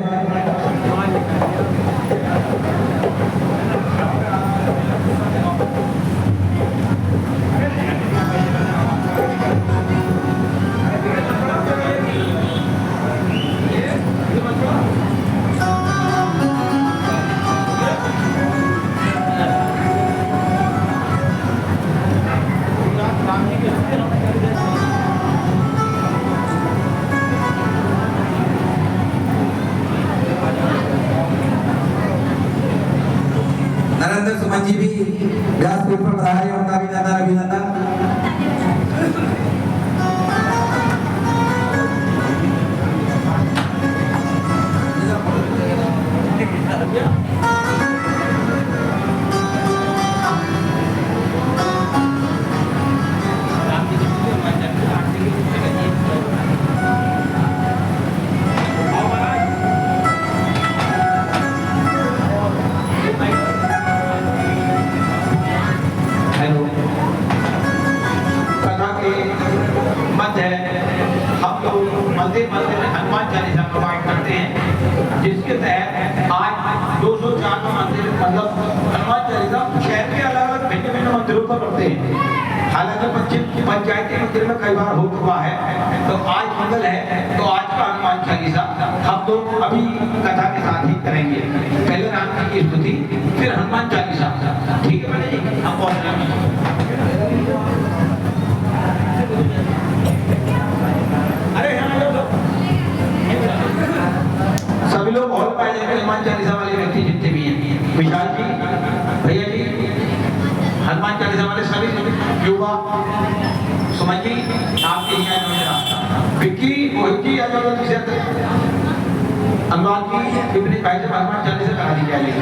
नरेंद्र सुमन जी भी व्यासपीठ पर पधारे हैं, उनका अभिनंदन। मंदिर में हनुमान चालीसा प्रोवाइड करते हैं, जिसके तहत आज 204 मंदिर मतलब हनुमान चालीसा शहर के अलग अलग भिन्न भिन्न मंदिरों पर करते हैं। हालांकि पंचायती मंदिर में कई बार हो चुका है, तो आज मंगल है तो आज का हनुमान चालीसा हम लोग अभी कथा के साथ ही करेंगे। पहले राम जी की स्तुति, फिर हनुमान चालीसा। ठीक है मैंने जी, हम पहुंच रहे सभी लोग हॉल पाए जाएंगे। हनुमान चालीसा वाले व्यक्ति जितने भी हैं, विशाल जी, भैया जी, हनुमान चालीसा वाले सभी युवा, सुमन जी आपके यहाँ विक्की, मोहित जी आ जाओ जल्दी से। अनुराग जी इतने भाई से हनुमान चालीसा करा दी जाएगी।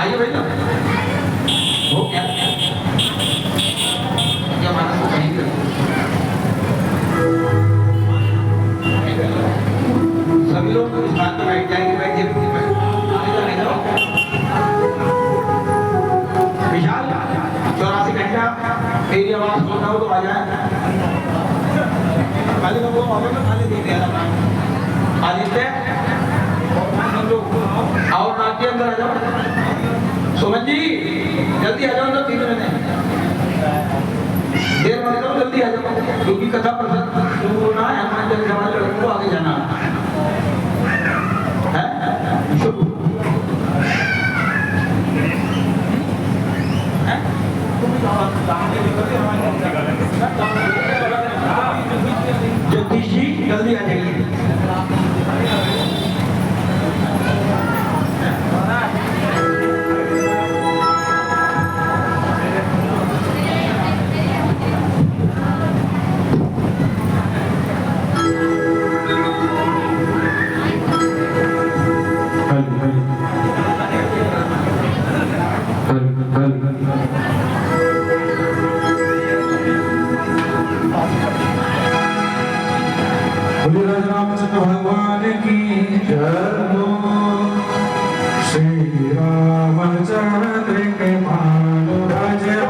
आइए भाई ना, हो क्या क्या माना तो कहीं सभी लोग स्थान पर बैठ जाएंगे। विशाल 84 घंटा तेरी आवाज सुनना हो तो आ जाए। खाली लोगों को खाली दे दिया आदित्य और नाट्य अंदर आ जाओ। सुमन जी जल्दी आ जाओ ना, 3 मिनट देर मत करो, जल्दी आ जाओ क्योंकि कथा प्रसंग शुरू होना है। हनुमान चालीसा वाले लड़कों को आगे जाना है। बोलिए रामचंद्र भगवान की जय हो। श्री रामचंद्र के भानु राजा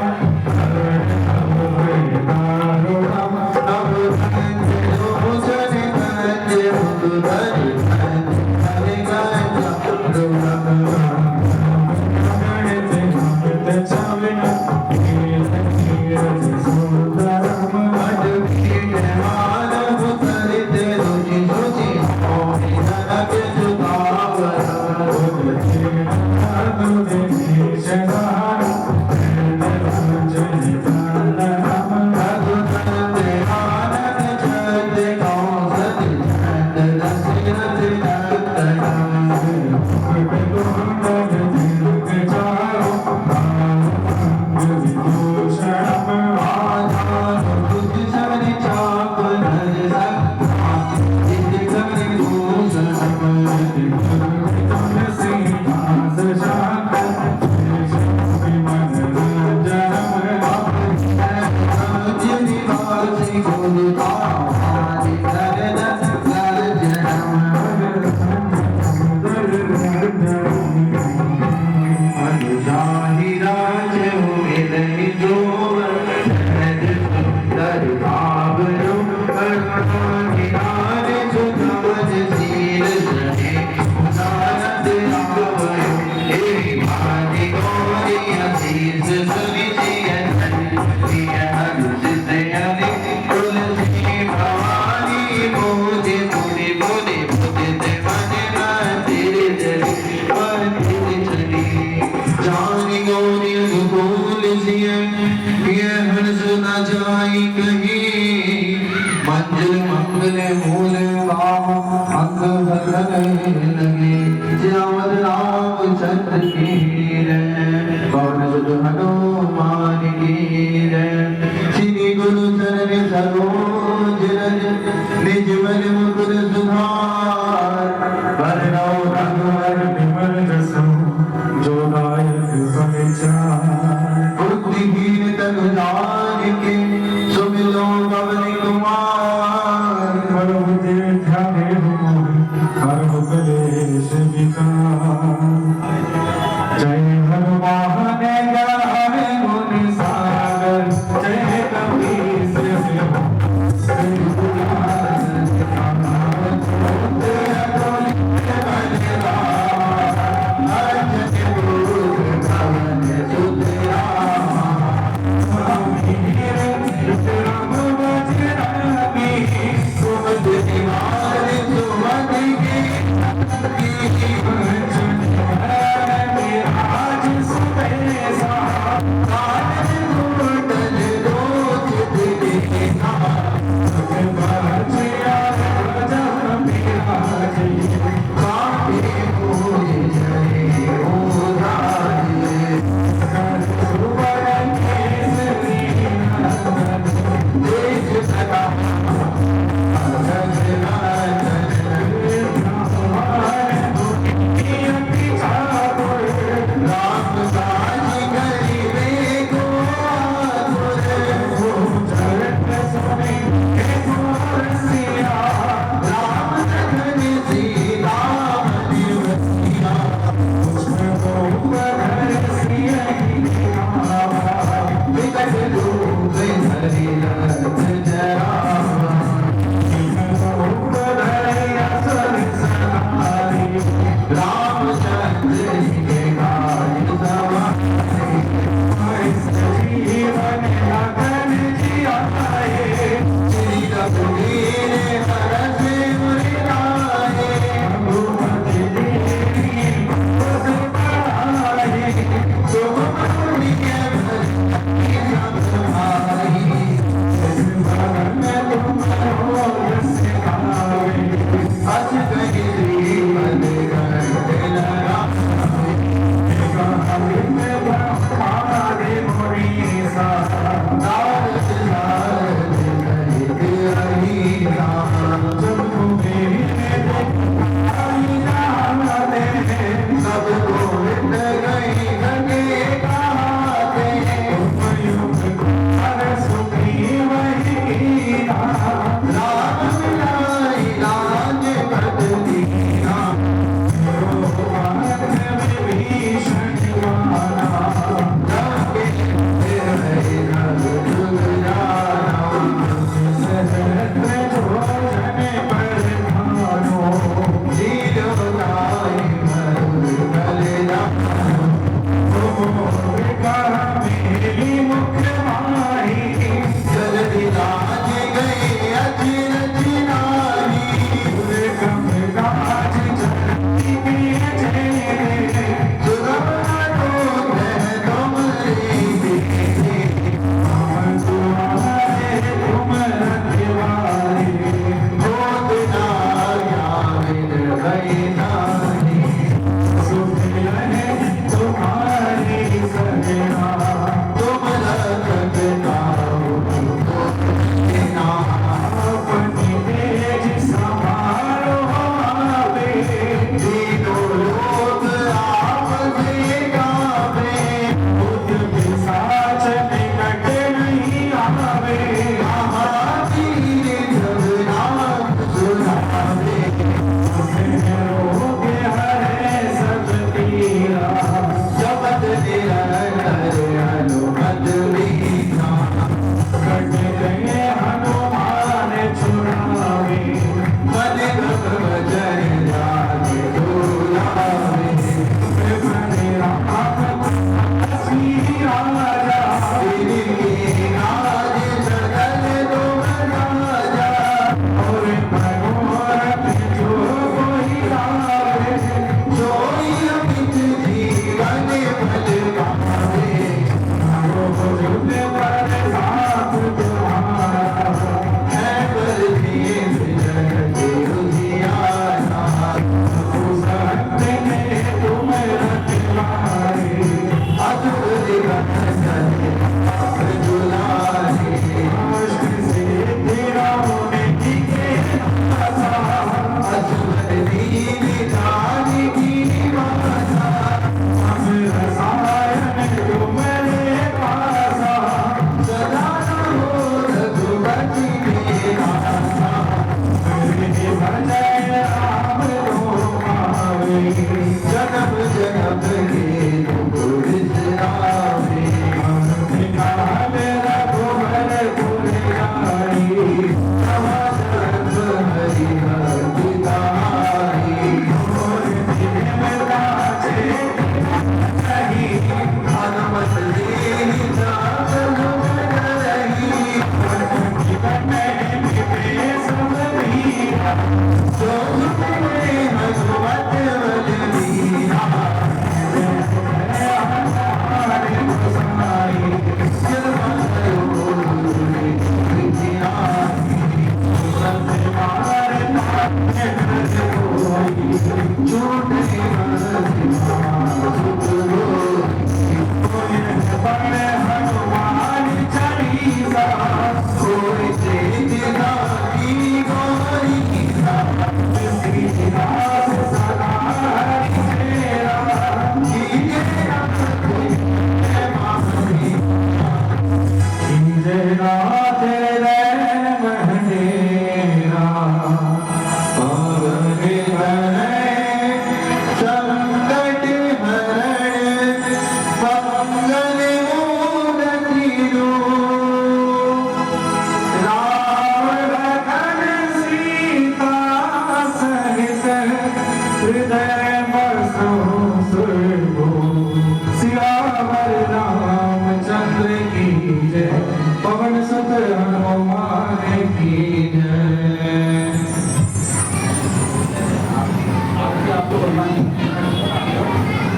मंजिल मंगल मूल राम अंग लगे श्यामल राम चंद्र की जय पवन सुत हनुमान की जय श्री गुरु चरण सरोज रज निज मन मुकुर सुधार वरणो रघुवर विमल जसो जो दायक परिचार बुद्धिहीन तनु जानिके सुमिलो पवन कुमार प्रभु तीर्थ हरहु कलेश विकार जय हनुमान ज्ञान गुण सागर जय कपीस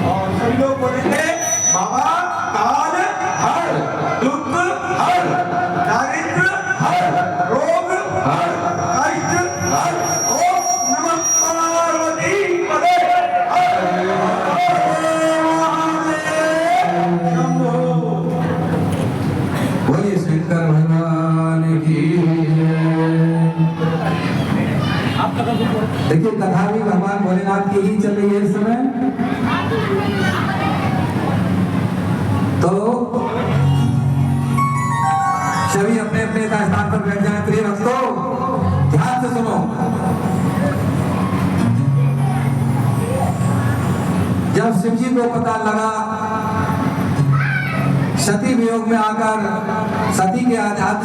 और सभी लोग बोलेंगे बाबा काल हर, दुख हर, दारिद्र हर, रोग हर, कष्ट हर। ओम नमः पार्वती पते हर शंभो। बोलिए शंकर भगवान की देखिए कथा भी भगवान भोलेनाथ की ही चल रही है इस समय। तो सभी अपने अपने स्थान पर बैठ जाए। प्रिय भक्तों ध्यान से सुनो। जब शिव जी को पता लगा सती वियोग में आकर सती के अर्ध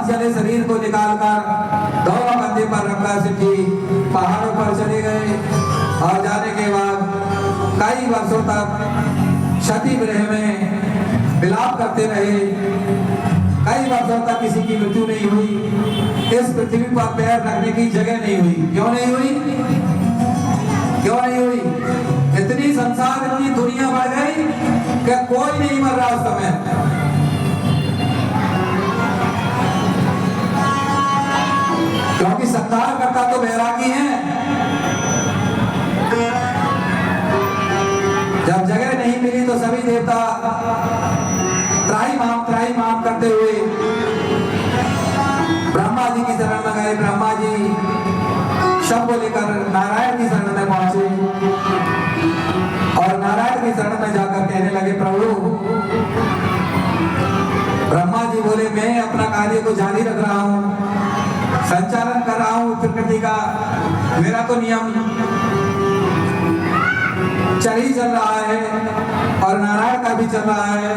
जले शरीर को निकालकर दोनों कंधे पर रखकर शिव जी पहाड़ों पर चले गए और जाने के बाद कई वर्षों तक सती विरह में विलाप करते रहे। कई वर्षों तक किसी की मृत्यु नहीं हुई। इस पृथ्वी पर पैर रखने की जगह नहीं हुई। क्यों नहीं हुई? क्यों नहीं हुई? इतनी संसार इतनी दुनिया बढ़ गई कि कोई नहीं मर रहा उस समय। क्योंकि सत्कार करता तो बैरागी है। जब जगह नहीं मिली तो सभी देवता त्राही माम करते हुए ब्रह्मा जी की शरण में गए। ब्रह्मा जी शब्द लेकर नारायण की शरण में पहुंचे और नारायण की शरण में जाकर कहने लगे प्रभु। ब्रह्मा जी बोले मैं अपना कार्य को जारी रख रहा हूं, संचालन कर रहा हूं प्रकृति का। मेरा तो नियम चल ही चल रहा है और नारायण का भी चल रहा है,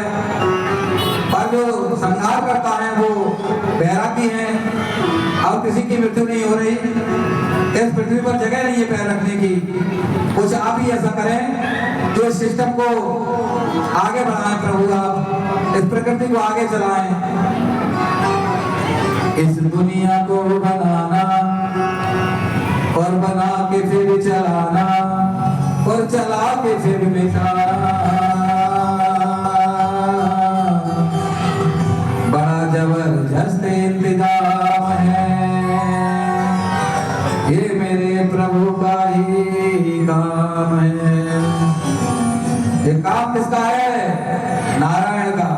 पर जो संहार करता है वो बैरागी है। अब किसी की मृत्यु नहीं हो रही। इस पृथ्वी पर जगह नहीं है पैर रखने की। कुछ आप ही ऐसा करें जो इस सिस्टम को आगे बढ़ाएं प्रभु। आप इस प्रकृति को आगे चलाएं। इस दुनिया को बनाना और बना के फिर चलाना और चला के फिर मिटाना। काम किसका है? नारायण का।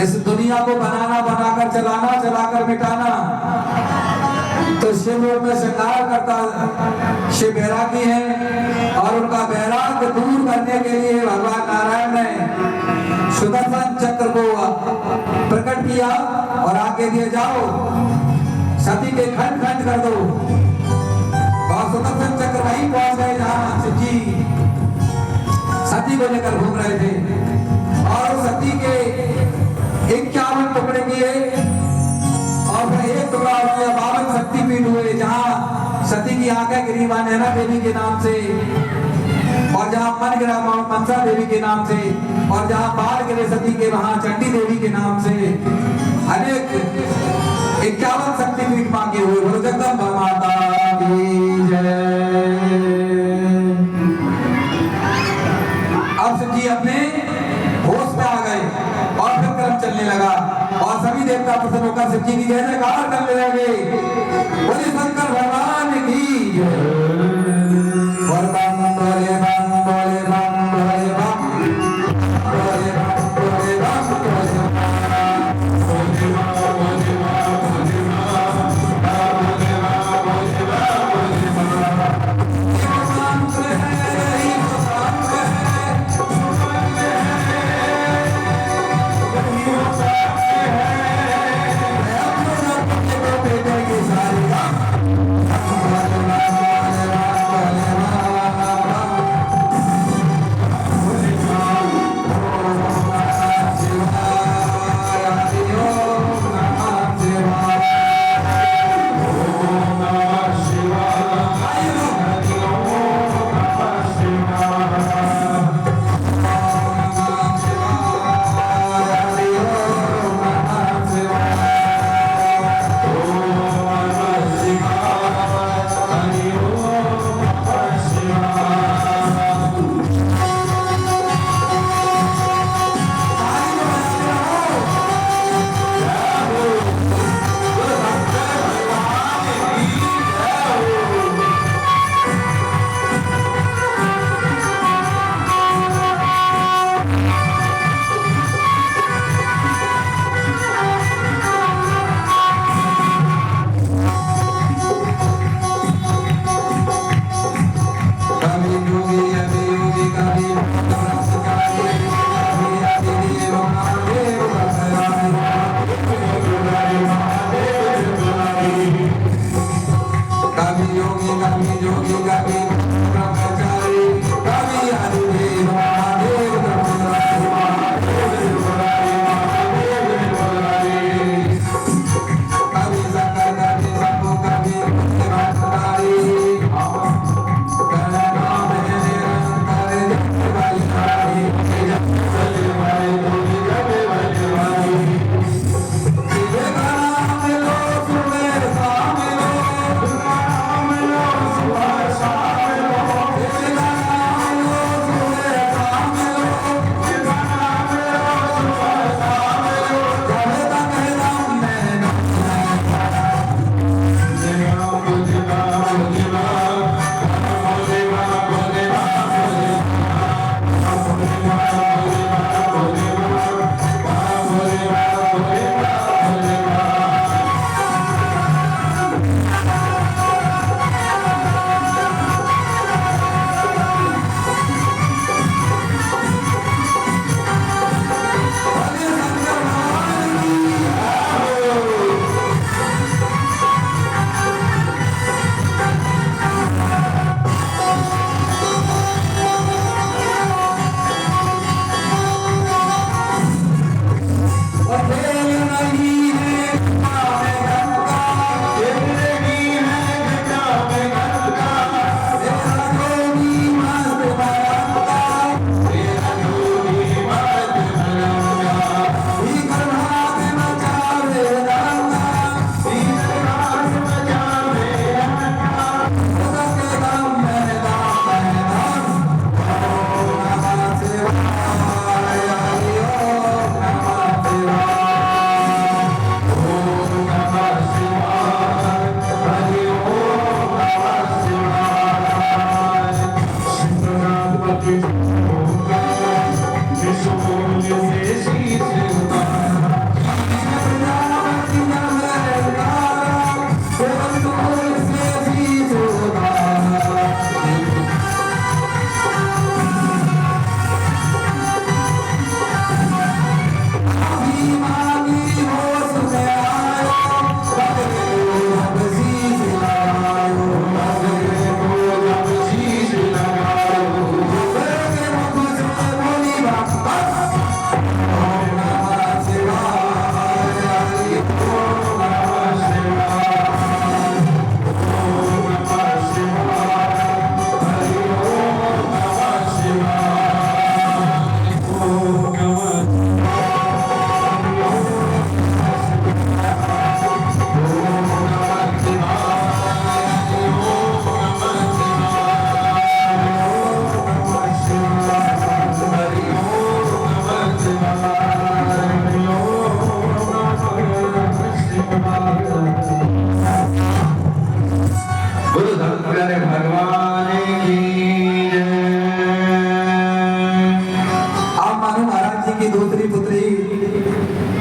इस दुनिया को बनाना, बनाकर चलाना, चलाकर मिटाना। तो शिव रूप में श्रृंगार करता शिव बैरागी है, और उनका बैराग दूर करने के लिए भगवान नारायण ने सुदर्शन चक्र को प्रकट किया और आगे दिए, जाओ सती के खंड खंड कर दो। और सुदर्शन चक्र वहीं पहुंच गए जहां शिव जी सती को लेकर घूम रहे थे, और सती के 51 टुकड़े किए, और फिर एक टुकड़ा हो गया 52 शक्तिपीठ हुए, जहां सती की आंखें गिरी मां नैना देवी के नाम से, और जहां मन गिरा मां मनसा देवी के नाम से, और जहां बाल गिरे सती के वहां चंडी देवी के नाम से, अनेक 51 शक्तिपीठ मां के हुए। बोलो जगदम्बा माता की जय। अब शिव जी अपने होश में आ गए और फिर क्रम चलने लगा, और सभी देवता प्रसन्न होकर शिव जी की जय जयकार करने लगे। बोले शंकर भगवान की जय। बोले बम बोले बम बोले बम बोले बम बोले बम बोले बम बोले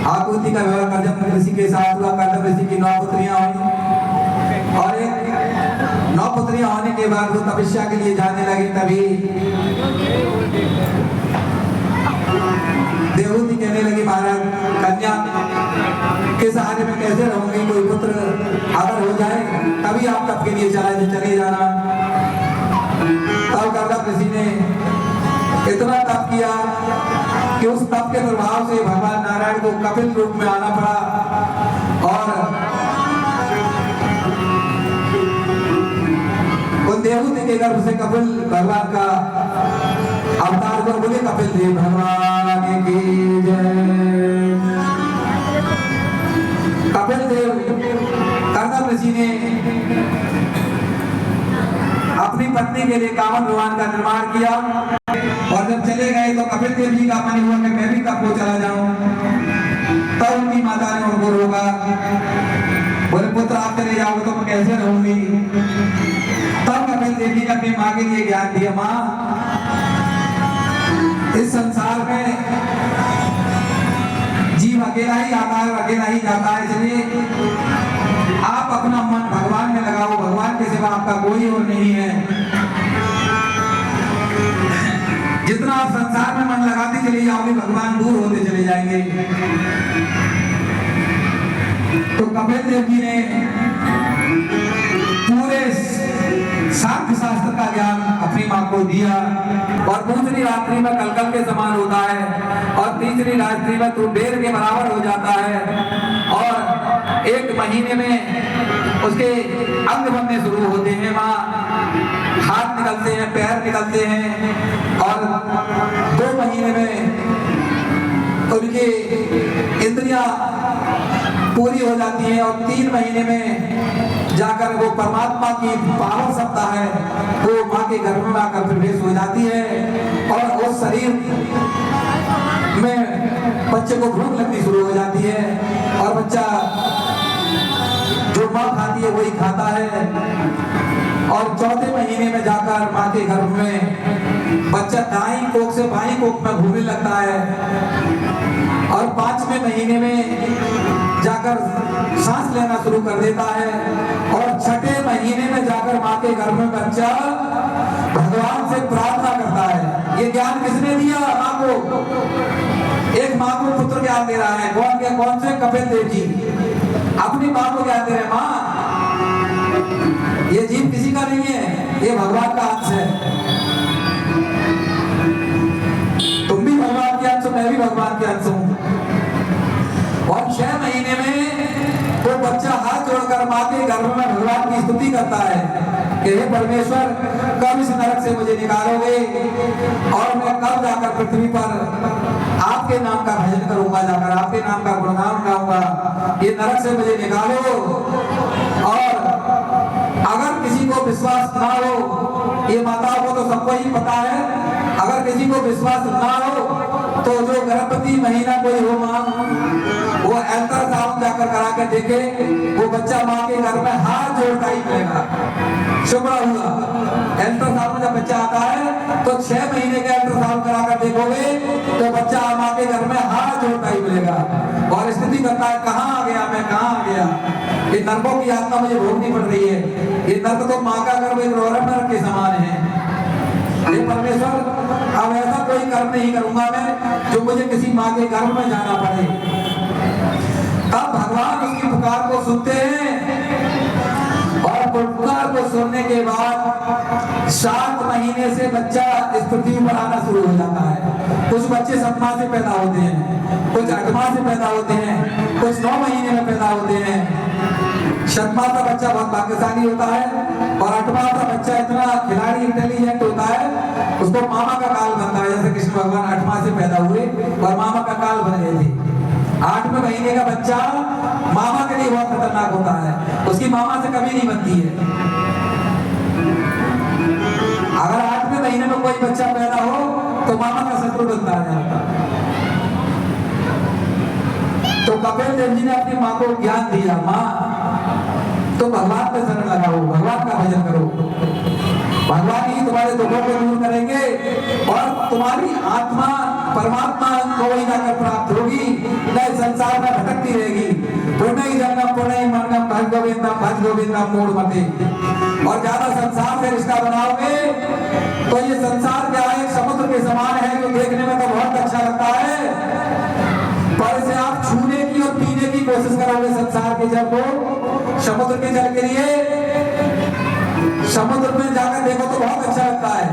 आकृति का विवाह कर्दम ऋषि के साथ हुआ। कर्दम ऋषि की 9 पुत्रियां हुई और एक 9 पुत्रियां होने के बाद वो तपस्या के लिए जाने लगे। तभी देवहूति कहने लगी, महाराज कन्या के सहारे में कैसे रहूंगी, कोई पुत्र अगर हो जाए तभी आप तप के लिए चले जाना। तब कर्दम ऋषि ने इतना तप किया कि उस तप के प्रभाव से भगवान नारायण को कपिल रूप में आना पड़ा और उन देवहूति के गर्भ से कपिल भगवान का अवतार को बोले कपिल देव भगवान की जय। कपिल देव कर्दम ऋषि ने अपनी पत्नी के लिए कामन भगवान का निर्माण किया और जब चले गए तो कपिल देव जी का मन हुआ कि मैं भी तप को चला जाऊं। तब उनकी माता ने उनको रोका, बोले पुत्र आप चले जाओ तो मैं कैसे रहूंगी। तब कपिल देव जी ने अपनी माँ के लिए ज्ञान दिया, माँ इस संसार में जीव अकेला ही आता है और अकेला ही जाता है, इसलिए आप अपना मन भगवान में लगाओ, भगवान के सिवा आपका कोई और नहीं है। जितना आप संसार में मन लगाते चले जाओगे भगवान दूर होते चले जाएंगे। तो कपिल देव जी ने पूरे सांख्य शास्त्र का ज्ञान अपनी माँ को दिया और दूसरी रात्रि में कलकल के समान होता है और तीसरी रात्रि में तो बेर के बराबर हो जाता है और 1 महीने में उसके अंग बनने शुरू होते हैं। माँ हाथ निकलते हैं, पैर निकलते हैं और 2 महीने में उनकी इंद्रियां पूरी हो जाती हैं और 3 महीने में जाकर वो परमात्मा की पावर सत्ता है वो माँ के गर्भ में आकर प्रवेश हो जाती है और उस शरीर में बच्चे को भूख लगनी शुरू हो जाती है और बच्चा जो माँ खाती है वही खाता है और 4थे महीने में जाकर माँ के गर्भ में बच्चा दाईं कोख से बाईं कोख में घूमने लगता है और 5वें महीने में जाकर सांस लेना शुरू कर देता है और 6ठे महीने में जाकर माँ के गर्भ में बच्चा भगवान से प्रार्थना करता है। ये ज्ञान किसने दिया? माँ को। एक माँ को पुत्र ज्ञान दे रहा है, कौन से? कपिल देव जी अपनी माँ को ज्ञान दे रहे हैं, माँ ये जीव किसी का नहीं है, ये भगवान का अंश है। तुम भी भगवान के अंश हो, मैं भी भगवान के अंश हूँ। और 6 महीने में वो बच्चा हाथ जोड़कर माँ के गर्भ में भगवान की स्तुति करता है कि हे परमेश्वर कब इस नरक से मुझे निकालोगे और मैं कब जाकर पृथ्वी पर आपके नाम का भजन करूंगा, जाकर आपके नाम का गुणगान गाऊंगा। ये नरक से मुझे निकालो और अगर किसी को विश्वास ना हो, ये माताओं को तो सबको ही पता है, अगर किसी को विश्वास ना हो तो जो गर्भवती महिला कोई हो माँ वो अल्ट्रासाउंड करा के देखे, वो बच्चा माँ के घर में हाथ जोड़ता ही मिलेगा। शुक्र हुआ। अल्ट्रासाउंड में जब बच्चा आता है तो 6 महीने के अल्ट्रासाउंड करा कर देखोगे तो बच्चा माँ के घर में हाथ जोड़ता ही मिलेगा और स्थिति करता है कहाँ आ गया मैं, कहाँ आ गया। ये नरकों की यातना मुझे भोगनी पड़ रही है। ये नर्क तो माँ का गर्भ एक रोरम नरक के समान है। ये परमेश्वर अब ऐसा कोई कर्म नहीं करूंगा मैं जो मुझे किसी माँ के गर्भ में जाना पड़े। तब भगवान उसकी पुकार को सुनते हैं और पुकार को सुनने के बाद 7 महीने से बच्चा इस पृथ्वी पर आना शुरू हो जाता है। कुछ बच्चे 7 माह से पैदा होते हैं, कुछ 8 माह से पैदा होते हैं, कुछ 9 महीने में पैदा होते हैं। 7 माह का बच्चा बहुत भाग्यशाली होता है और 8 माह का बच्चा इतना खिलाड़ी इंटेलिजेंट होता है, उसको मामा का काल बनता है। जैसे कृष्ण भगवान 8 माह से पैदा हुए और मामा का काल बन गए थे। 8वें महीने का बच्चा मामा के लिए बहुत खतरनाक होता है, उसकी मामा से कभी नहीं बनती है। अगर 8वें महीने में कोई बच्चा पैदा हो तो मामा का शत्रु बनता है। तो कपिल देव जी ने अपनी माँ को ज्ञान दिया, माँ तो भगवान पे शरण लगाओ, भगवान का भजन करो, भगवान ही तुम्हारे दुखों को दूर करेंगे और तुम्हारी आत्मा परमात्मा को ही जाकर प्राप्त होगी, नए संसार में भटकती रहेगी। पुण्य जन्म पुण्य मनगम भज गोविंदम मूढ़ मते। और ज्यादा संसार से रिश्ता बनाओगे तो ये संसार क्या है, समुद्र के समान है जो देखने में तो बहुत अच्छा लगता है, पर इसे आप छूने की और पीने की कोशिश करोगे संसार के जल को, समुद्र के जल के लिए समुद्र में जाकर देखो तो बहुत अच्छा लगता है,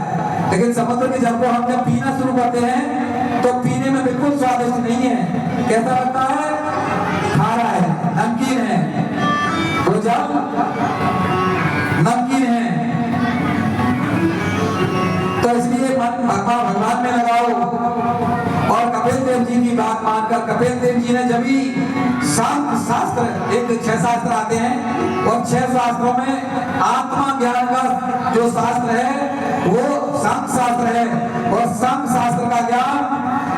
लेकिन समुद्र के जल को हम जब पीना शुरू करते हैं तो पीने में बिल्कुल स्वादिष्ट नहीं है। कैसा लगता है? खारा है, नमकीन है, वो जल नमकीन है। तो इसलिए मन भगवान में लगाओ। और कपिल देव जी की बात मानकर कपिल देव जी ने जब भी शास्त्र, एक 6 शास्त्र आते हैं और 6 शास्त्रों में आत्मा ज्ञान का जो शास्त्र है वो सांख्य शास्त्र है, और सांख्य शास्त्र का ज्ञान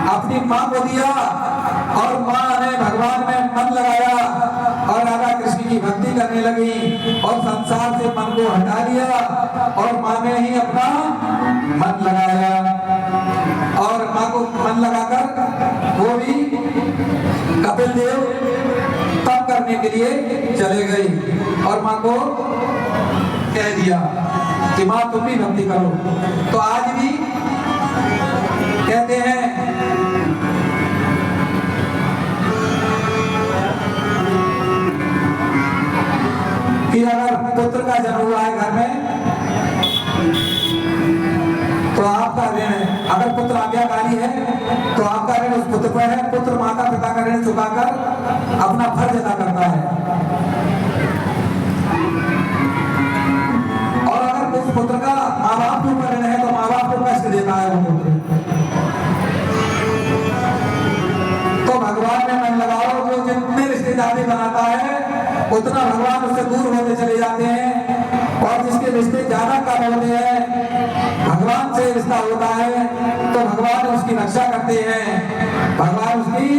अपनी माँ को दिया और माँ ने भगवान में मन लगाया और राधा कृष्ण की भक्ति करने लगी और संसार से मन को हटा लिया और माँ ने ही अपना मन लगाया। और माँ को मन लगाकर वो भी कपिल देव तप करने के लिए चले गए और माँ को कह दिया कि माँ तुम भी भक्ति करो। तो आज भी कहते हैं कि अगर पुत्र का जन्म हुआ है घर में तो आपका ऋण है, अगर पुत्र आज्ञाकारी है तो आपका ऋण उस पुत्र पर है। पुत्र माता पिता का ऋण चुकाकर अपना फर्ज अदा करता है, और अगर उस पुत्र का माँ बाप के ऊपर ऋण है तो माँ बाप को कष्ट देता है वो पुत्र। तो भगवान में मन लगाओ, जो जितने रिश्तेदारी बनाता है उतना भगवान उससे दूर होते चले जाते हैं, और जिसके रिश्ते ज्यादा कम होते हैं भगवान से रिश्ता होता है तो भगवान उसकी रक्षा करते हैं, भगवान उसकी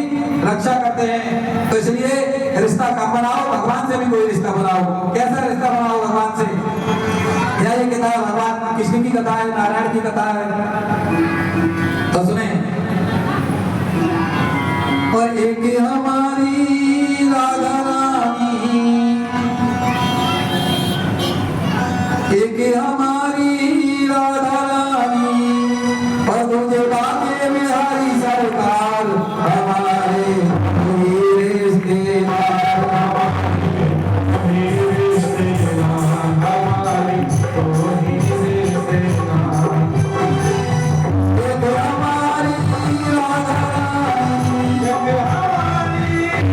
रक्षा करते हैं। तो इसलिए रिश्ता कम बनाओ, भगवान से भी कोई रिश्ता बनाओ। कैसा रिश्ता बनाओ भगवान से? यह ये कथा है, भगवान कृष्ण की कथा है, नारायण की कथा है, तो सुने। और एक हमारी राधा रानी, एक हमारी राधा रानी, और दूजे बाके बिहारी सरकार हमारे रिश्तेदार, एक हमारी राधा रानी, एक हमारी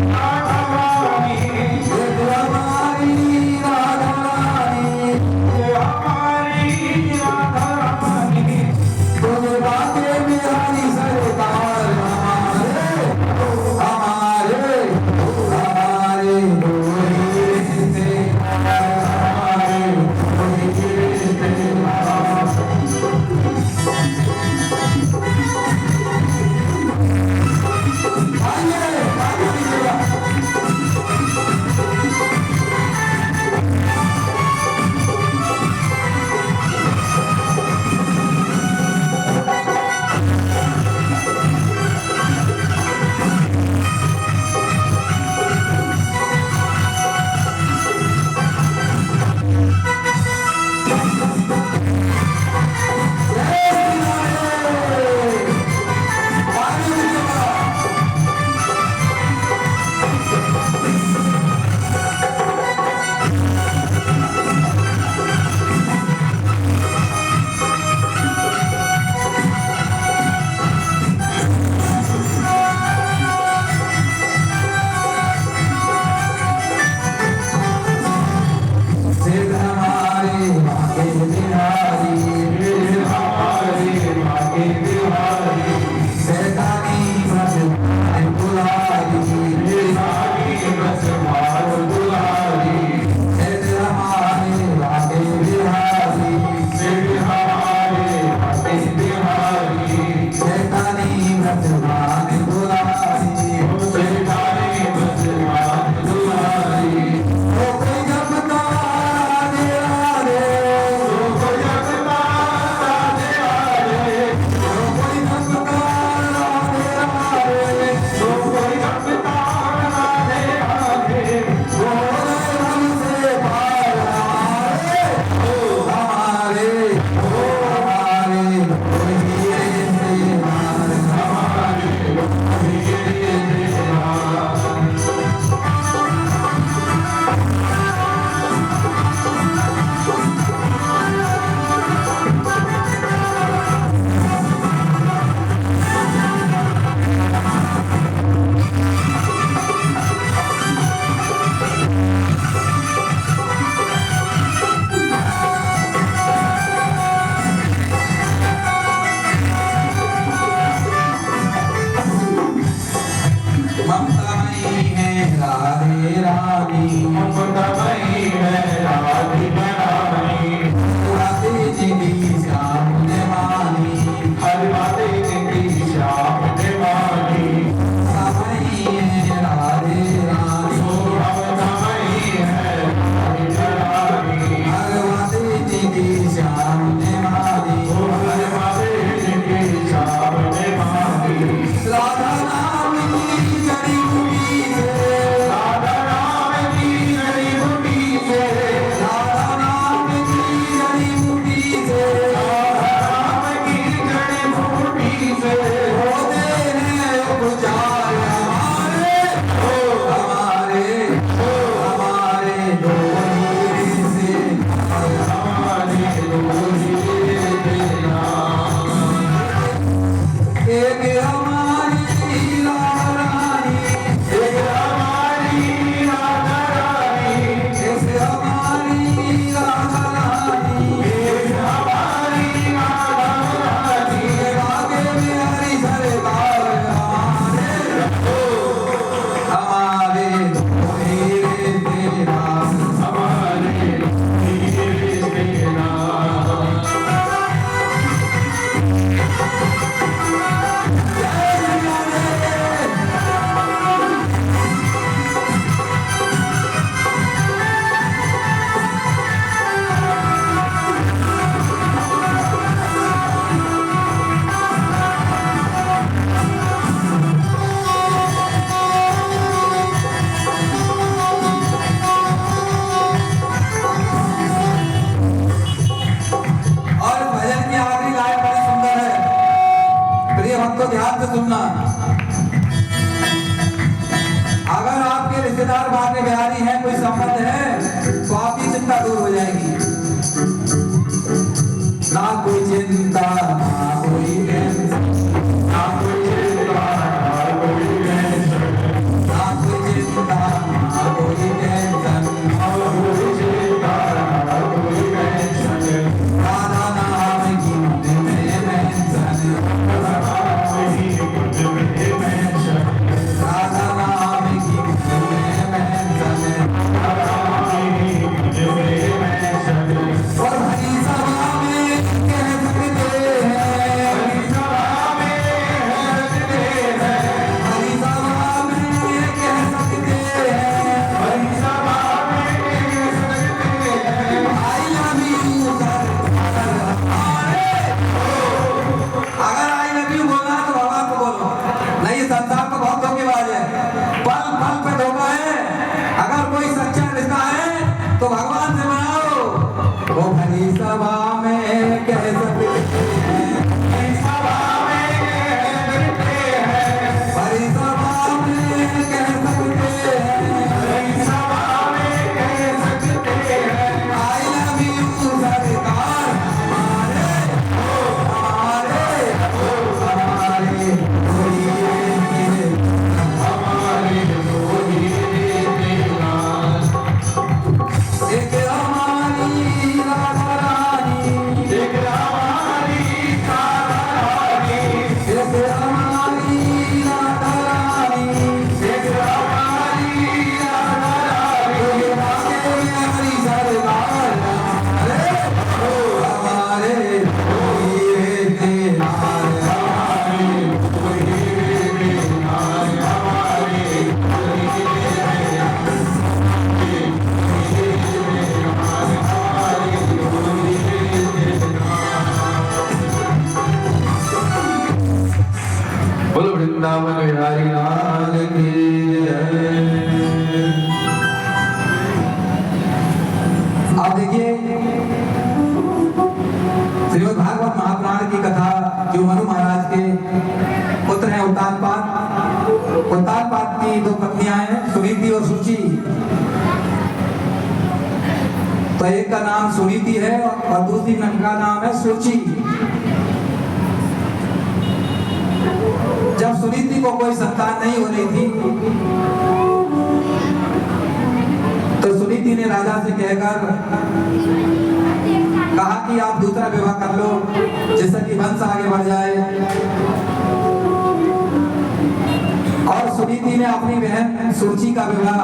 है राधे रानी, मुक्तमयी है राधिका रानी, राधे जी की श्याम ने मानी, हरि माते की श्याम ने मानी, मुक्तमयी है राधे रानी, मुक्तमयी है राधिका रानी, भगवती जी की श्याम ने मानी, हरि माते की श्याम ने मानी, राधा नाम की जड़ी बूटी से, राधा नाम की जड़ी बूटी से, राधा नाम की जड़ी बूटी से, राम की जड़ी बूटी से, होते हैं उपचार हमारे, हमारे दो हीरे से, हमारी डोली देना, एक हमारी राधा रानी, एक हमारी राधा रानी, एक हमारी राधा रानी, एक हमारी राधा रानी, आगे में हरी सरकार हमारे दो हीरे तेरा, हमारे हीरे देना। और भजन की आखिरी लाइन बड़ी सुंदर है, प्रिय भक्तों ध्यान से सुनना। अगर आपके रिश्तेदार भाग्य बिहारी हैं, कोई संबंध है, तो आपकी चिंता दूर हो जाएगी। ना कोई चिंता ना कोई टेंशन, ना कोई चिंता, ना कोई टेंशन, ना कोई चिंता ना कोई टेंशन, ना कोई चिंता, ना कोई टेंशन, राधा नाम की मुझ में मेंशन, वही मुझ में मेंशन, राधा नाम की मुझ में मेंशन, वही मुझ में मेंशन। और हरी सभा में कह सकते हैं, हरि सभा में रखते हैं, हरी सभा में कह सकते हैं, हरि सभा में रखते हैं। आई लव यू सरकार हमारे। अगर आई लव यू बोलना है तो भगवान को बोलो, नहीं संसार तो बहुत धोखेबाज है, पल पल पे धोखा है। अगर कोई सच्चा रिश्ता है तो भगवान से बनाओ, वो हरी सभा में कह सकते हैं, हरि सभा में रखते हैं, हरी सभा में कह सकते हैं, हरि सभा में कह सकते हैं। आई लव यू सरकार हमारे, हमारे हमारे हमारे डोली देना, एक हमारी राधा रानी, एक हमारी राधा रानी, एक हमारी राधा रानी, एक हमारी राधा रानी, आगे में हरी सरकार हमारे हीरे तेरा, बोलो वृंदावन बिहारी लाल की जय। अब देखिए श्रीमद् भागवत महापुराण की कथा, जो मनु महाराज के पुत्र हैं उत्तानपाद, उत्तानपाद की दो पत्नियां हैं सुनीति और सुचि। तो एक का नाम सुनीति है और दूसरी का नाम है सुचि। जब सुनीति को कोई संतान नहीं हो रही थी तो सुनीति ने राजा से कहकर कहा कि आप दूसरा विवाह कर लो जिससे कि वंश आगे बढ़ जाए। और सुनीति ने अपनी बहन सुरुचि का विवाह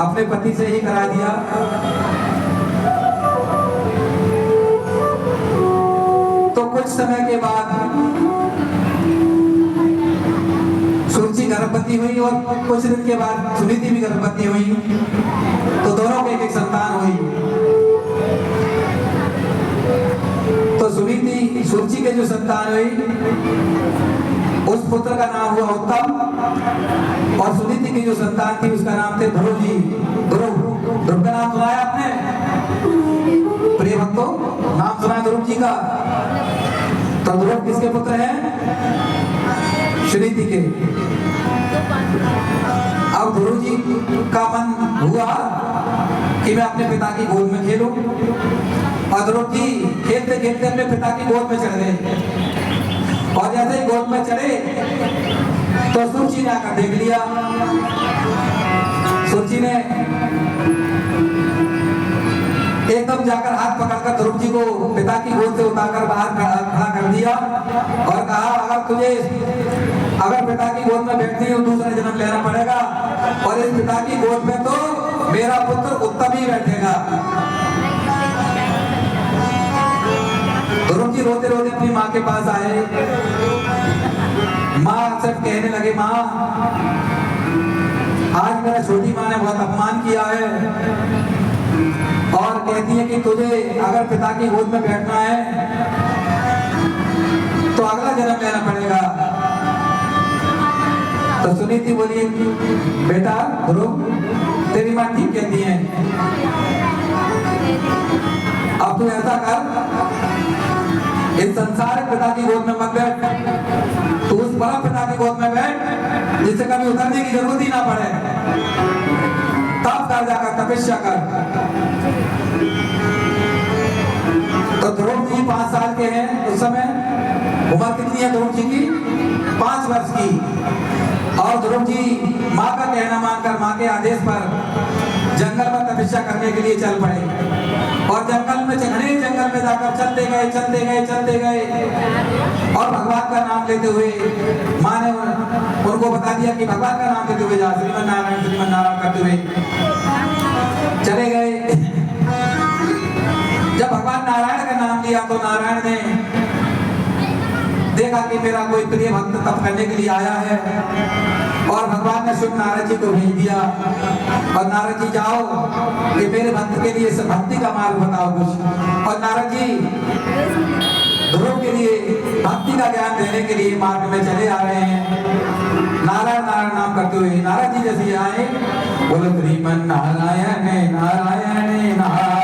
अपने पति से ही करा दिया। तो कुछ समय के बाद सुरुचि गर्भवती हुई और कुछ दिन के बाद सुनीति भी गर्भवती हुई। तो दोनों को एक संतान हुई। तो सुनीति सुरुचि के जो संतान हुई उस पुत्र का नाम हुआ उत्तम और सुनीति की जो संतान थी उसका नाम थे ध्रुव जी। ध्रुव ध्रुव का नाम सुना है आपने प्रिय भक्तों? नाम सुना ध्रुव जी का? तो ध्रुव किसके पुत्र हैं? सुनीति के। अब ध्रुव जी का मन हुआ कि मैं अपने पिता की गोद में खेलूं और ध्रुव जी खेलते खेलते अपने पिता की गोद में चढ़ गए। और जैसे ही गोद में चढ़े तो सुरुचि ने आकर देख लिया। सुरुचि ने एकदम जाकर हाथ पकड़कर ध्रुव जी को पिता की गोद से उतारकर बाहर खड़ा कर दिया और कहा अगर पिता की गोद में बैठती है तो दूसरा जन्म लेना पड़ेगा और इस पिता की गोद में तो मेरा पुत्र उत्तम ही बैठेगा। ध्रुव जी रोते रोते अपनी माँ के पास आए। माँ अक्सर कहने लगे, माँ आज मेरा छोटी माँ ने बहुत अपमान किया है और कहती है कि तुझे अगर पिता की गोद में बैठना है तो अगला जन्म लेना पड़ेगा। तो सुनीति बोली, बेटा ध्रुव तेरी माँ ठीक कहती है, अब तू ऐसा कर इस संसारिक पिता की गोद में मत बैठ, तू उस बड़ा पिता की गोद में बैठ जिससे कभी उतरने की जरूरत ही ना पड़े। तप कर जाकर तपस्या कर। तो ध्रुव जी 5 साल के हैं उस समय। उम्र कितनी है ध्रुव जी की? 5 वर्ष की। और ध्रुव जी माँ का कहना मानकर माँ के आदेश पर जंगल में तपस्या करने के लिए चल पड़े और जंगल में जाकर चलते गए और भगवान का नाम लेते हुए माँ ने उनको बता दिया कि भगवान का नाम लेते हुए जा, श्रीमन नारायण करते हुए चले गए। जब भगवान नारायण का नाम लिया तो नारायण ने देखा कि मेरा कोई प्रिय भक्त तप करने के लिए आया है और भगवान ने स्वयं नारद जी को भेज दिया और नारद जी जाओ कि मेरे भक्त के लिए भक्ति का मार्ग बताओ कुछ। और नारद जी ध्रुव के लिए भक्ति का ज्ञान देने के लिए मार्ग में चले आ रहे हैं। नारायण नारायण नाम करते हुए नारद जी जैसे आए, बोलो श्रीमन नारायण नारायण नारायण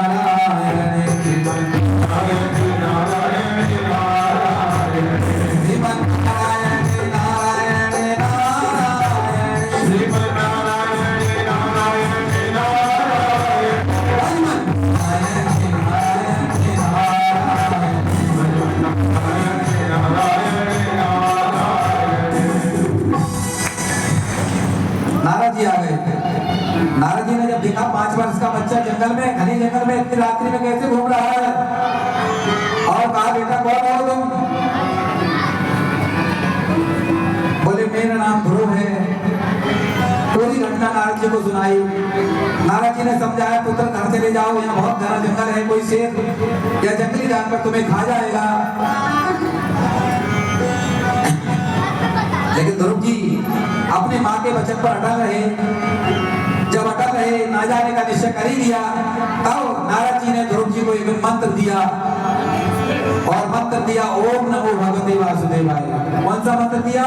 नारद जी ने जब देखा 5 वर्ष का बच्चा जंगल में, घने जंगल में इतनी रात्रि में कैसे घूम रहा है और कहा, बेटा कौन हो तुम? बोले मेरा नाम ध्रुव है। पूरी घटना नारद जी को सुनाई। नारद जी ने समझाया, पुत्र घर चले जाओ, यहाँ बहुत घना जंगल है, कोई शेर या जंगली जानवर तुम्हें खा जाएगा। लेकिन ध्रुव जी अपने माँ के वचन पर अटल रहे। जब अटल रहे, ना जाने का निश्चय कर ही लिया, तब नारद जी ने ध्रुव जी को एक मंत्र दिया और मंत्र दिया ओम नमो भगवते वासुदेवाय। कौन सा मंत्र दिया?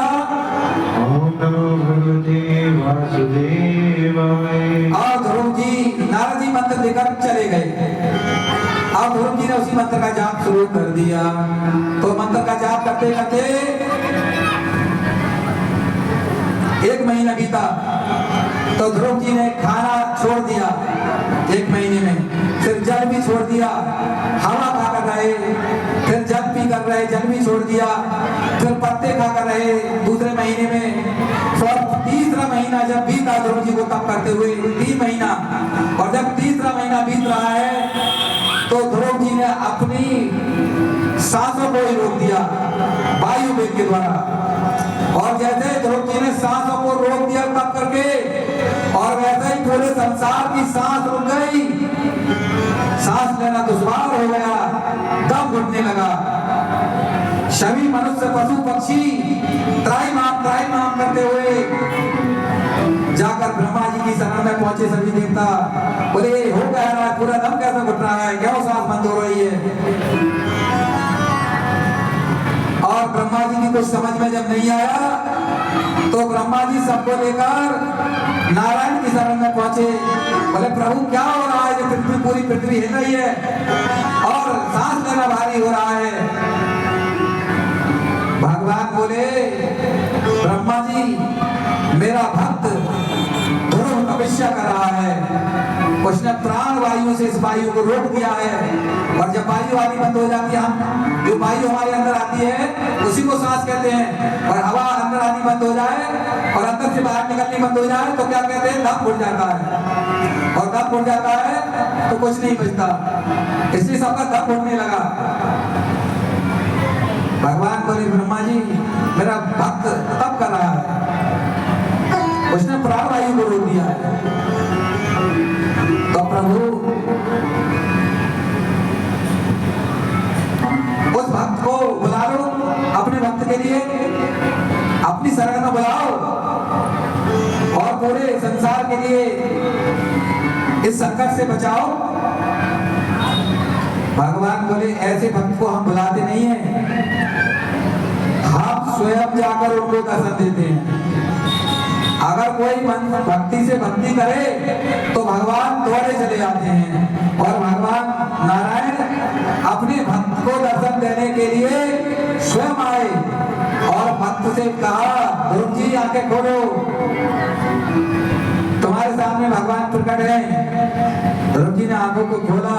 ओम नमो भगवते वासुदेवाय। और ध्रुव जी नारद जी मंत्र देकर चले गए। अब ध्रुव जी ने उसी मंत्र का जाप शुरू कर दिया। तो मंत्र का जाप करते करते 1 महीना बीता। तो ध्रुव जी ने खाना छोड़ दिया 1 महीने में, फिर जल भी छोड़ दिया, हवा खाकर रहे, फिर जल पी कर रहे, जल भी छोड़ दिया, फिर पत्ते खाकर रहे दूसरे महीने में। और तीसरा महीना जब बीता ध्रुव जी को तप करते हुए 3 महीना, और जब तीसरा महीना बीत रहा है तो ध्रुव जी ने अपनी सांसों को ही रोक दिया वायु वेग के द्वारा। और जैसे ध्रुव जी ने सांसों को रोक दिया तब संसार की सांस रुक गई, सांस लेना दुश्वार हो गया, दम घुटने लगा। सभी मनुष्य पशु पक्षी त्राहिमाम करते हुए जाकर ब्रह्मा जी की शरण में पहुंचे। सभी देवता बोले ये हो कह रहा है, पूरा दम कैसे घुट रहा है, क्यों सांस बंद हो रही है। और ब्रह्मा जी की कुछ समझ में जब नहीं आया तो ब्रह्मा जी सबको लेकर नारायण की शरण में पहुंचे। बोले प्रभु क्या हो रहा है, ये पूरी पृथ्वी हिल रही है और सांस लेना भारी हो रहा है। भगवान बोले ब्रह्मा जी मेरा भक्त ध्रुव तपस्या कर रहा है, उसने प्राण वायु से इस वायु को रोक दिया है। और जब वायु आनी बंद हो जाती है, हम जो वायु हमारे अंदर आती है उसी को सांस कहते हैं। और हवा अंदर आनी बंद हो जाए और अंदर से बाहर निकलनी बंद हो जाए तो क्या कहते हैं, दम घुट जाता है। और दम घुट जाता है तो कुछ नहीं बचता, इसलिए सबका दम घुटने लगा। भगवान बोले ब्रह्मा जी मेरा भक्त तप कर रहा है, उसने प्राण वायु को रोक दिया है। तो प्रभु उस भक्त को बुला लो, अपने भक्त के लिए अपनी शरण में बुलाओ और पूरे संसार के लिए इस संकट से बचाओ। भगवान बोले ऐसे भक्त को हम बुलाते नहीं हैं, हम स्वयं जाकर उनको दर्शन देते हैं। अगर कोई मन भक्ति से भक्ति करे तो भगवान दौड़े चले जाते हैं। और भगवान नारायण अपने भक्त को दर्शन देने के लिए स्वयं आए और भक्त से कहा ध्रुव जी आंखें खोलो, तुम्हारे सामने भगवान प्रकट हैं। ध्रुव जी ने आंखों को खोला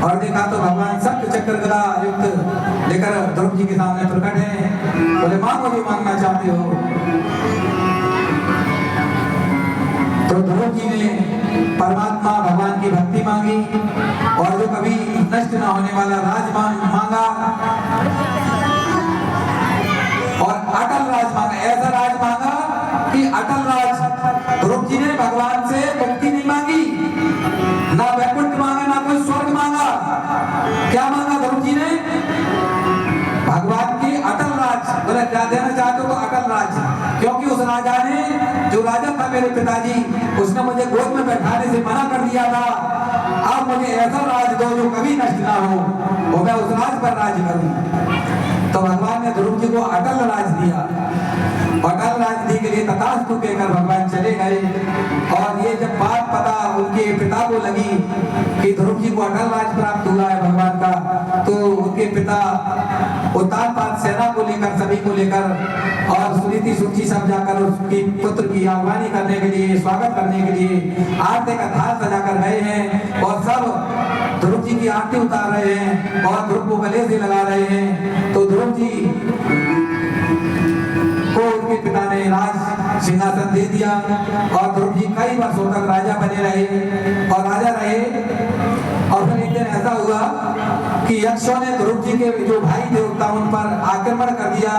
और देखा तो भगवान शंख चक्र गदा युक्त लेकर ध्रुव जी के सामने प्रकट हैं। बोले मांगो जो मांगना चाहते हो। तो ध्रुव जी ने परमात्मा भगवान की भक्ति मांगी और जो कभी नष्ट ना होने वाला राज मांगा और अटल राज मांगा। ऐसा राज मांगा कि अटल राज। ध्रुव जी ने भगवान से मुक्ति नहीं मांगी, ना वैकुंठ मांगा, ना कोई स्वर्ग मांगा। क्या मांगा ध्रुव जी ने? भगवान की अटल राज। बोले क्या देना चाहते हो तो अटल राज, क्योंकि उस राजा ने, जो राजा था मेरे पिताजी, उसने मुझे गोद में बैठाने से मना कर दिया था। अब मुझे ऐसा राज दो जो कभी नष्ट ना हो और मैं उस राज पर राज करूं। तो भगवान ने ध्रुव जी को अटल राज दिया। अटल राज दी के लिए तथास्तु कहकर भगवान चले गए। और ये जब बात पता उनके पिता को लगी कि ध्रुव जी को अटल राज प्राप्त हुआ है भगवान का, तो उनके पिता उत्तानपाद सेना को लेकर, सभी को लेकर और सुनीति सूची सब जाकर उसकी पुत्र की आगवानी करने के लिए, स्वागत करने के लिए आरती का थाल सजाकर गए हैं। और सब ध्रुव जी की आरती उतार रहे हैं और ध्रुव को गले से लगा रहे हैं। तो ध्रुव जी को उनके पिता ने राज सिंहासन दे दिया और ध्रुव जी कई वर्षों तक राजा बने रहे और राजा रहे। और फिर एक दिन ऐसा हुआ कि यक्षों ने ध्रुव जी के जो भाई थे उत्तम, उन पर आक्रमण कर दिया।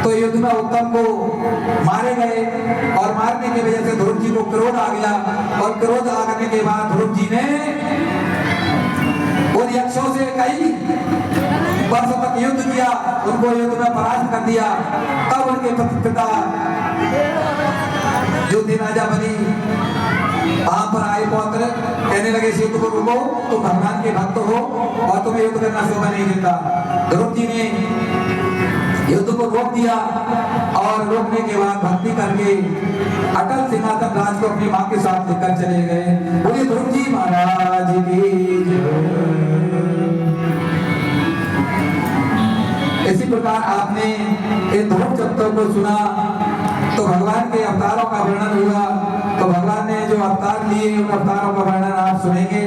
तो युद्ध में उत्तम को मारे गए और मारने की वजह से ध्रुव जी को क्रोध आ गया। और क्रोध आने के बाद ध्रुव जी ने उन यक्षों से कई वर्षों तक युद्ध किया, उनको युद्ध में परास्त कर दिया। तब उनके पिता जो थे राजा बनी, वहां पर आए पौत्र, कहने लगे इस युद्ध को रुको, तुम भगवान के भक्त हो और तुम्हें युद्ध करना शोभा नहीं देता। ध्रुव जी ने युद्ध को रोक दिया और रोकने के बाद भक्ति करके अटल सिंहासन राज को अपनी मां के साथ लेकर चले गए। बोलिए ध्रुव जी महाराज की जय। इसी प्रकार आपने इन ध्रुव चरित्रों को सुना तो भगवान के अवतारों का वर्णन हुआ। तो भगवान ने जो अवतार लिए उन अवतारों का वर्णन आप सुनेंगे।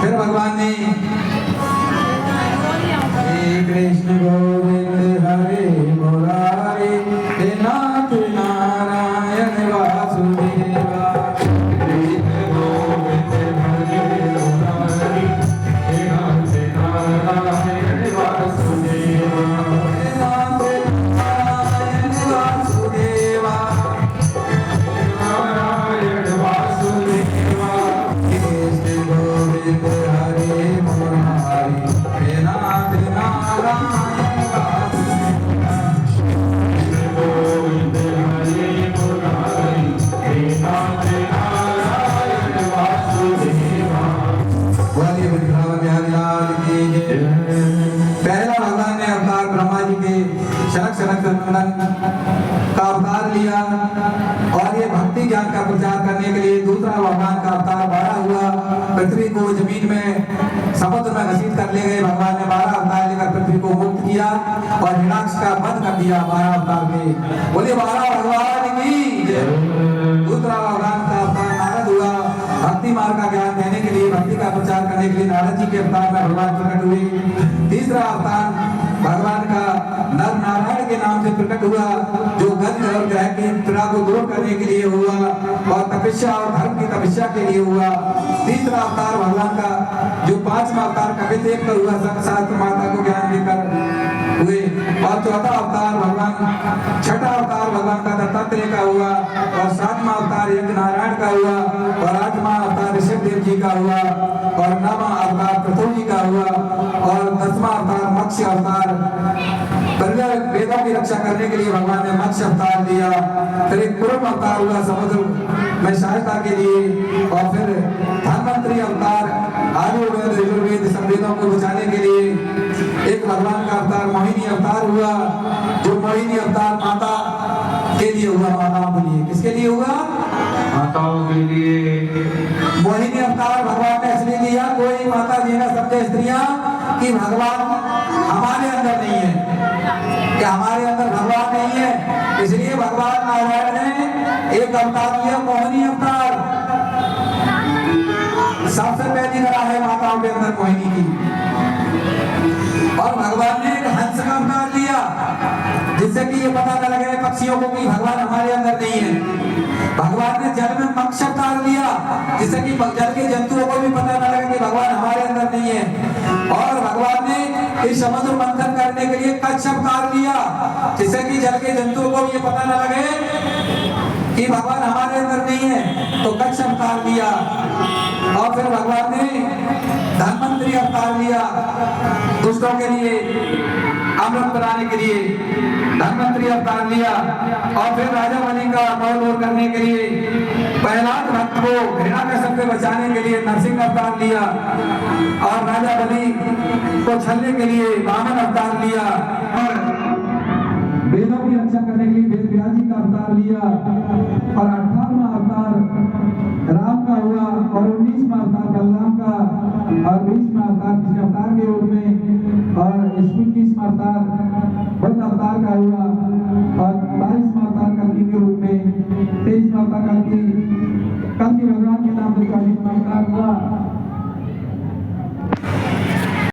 फिर भगवान ने हे कृष्ण गोविंद हरे मुरारी हे नाथ नारायण वासुदेवा। Hare अवतार लिया और ये भक्ति ज्ञान का प्रचार करने के लिए दूसरा भगवान का अवतार 12 हुआ। पृथ्वी को जमीन में समुद्र में घसीट कर ले गए। भगवान ने 12 अवतार लेकर पृथ्वी को मुक्त किया और हिरण्याक्ष का वध कर दिया 12 अवतार के। बोले 12 भगवान की जय। दूसरा भगवान का अवतार नारद हुआ। भक्ति मार्ग का ज्ञान देने के लिए, भक्ति का प्रचार करने के लिए नारद जी के अवतार में भगवान प्रकट हुए। तीसरा अवतार भगवान का नर नारायण के नाम से प्रकट हुआ, जो गंध और ग्रह की पीड़ा को दूर करने के लिए हुआ और तपस्या और धर्म की तपस्या के लिए हुआ। तीसरा अवतार भगवान का जो 5वां अवतार कपिलदेव का हुआ, शास्त्र माता को ज्ञान देकर हुए। और चौथा अवतार भगवान, छठा अवतार भगवान का दत्तात्रेय का हुआ और 7वां अवतार यज्ञ नारायण का हुआ और 8वां अवतार ऋषभदेव जी का हुआ और 9वां अवतार पृथु जी का हुआ और 10वां अवतार मत्स्य अवतार। वेदों की रक्षा करने के लिए भगवान ने मत्स्य अवतार दिया। फिर एक पूर्व अवतार हुआ समुद्र में सहायता के लिए और फिर धन्वंतरी अवतार आयुर्वेद यजुर्वेद सब वेदों को बचाने के लिए एक भगवान का अवतार मोहिनी अवतार हुआ, जो मोहिनी अवतार माता के लिए हुआ, माताओं के लिए। किसके लिए हुआ? माताओं के लिए। मोहिनी अवतार भगवान ने इसलिए लिया, कोई माता जी ने समझे स्त्रियां कि भगवान हमारे अंदर नहीं है, कि हमारे अंदर भगवान नहीं है, इसलिए भगवान नारायण ने एक अवतार लिया, मोहिनी अवतार। सबसे पहली कला है माताओं के अंदर मोहिनी की। और भगवान ने एक हंस का अवतार लिया, जिससे कि ये पता न लगे पक्षियों को कि भगवान हमारे अंदर नहीं है। भगवान ने जल में मत्स्य अवतार लिया, जिससे कि जल के जंतुओं को भी पता न लगे कि भगवान हमारे अंदर नहीं है। और भगवान ने इस समुद्र मंथन करने के लिए कच्छ अवतार लिया, जिससे कि जल के जंतुओं को भी ये पता न लगे कि भगवान हमारे अंदर नहीं है, तो कच्छ अवतार लिया। और फिर भगवान ने धन्वंतरी अवतार लिया, दुष्टों के लिए अमृत बनाने के लिए धन्वंतरी अवतार लिया। और फिर राजा बलि का मोह करने के लिए, प्रहलाद भक्त को हिरण्याकश्यप से बचाने के लिए नरसिंह अवतार लिया। और राजा बलि को छलने के लिए वामन अवतार लिया। और वेदों की रक्षा करने के लिए वेद व्यास जी का अवतार लिया। और 18वां अवतार राम का हुआ और 19वां अवतार बलराम का और 20वां अवतार कृष्ण अवतार के रूप में और 21वां अवतार बुद्ध अवतार का हुआ और 22वां अवतार कल्कि के रूप में, 23वां अवतार कल्कि भगवान के नाम से 24वां अवतार हुआ।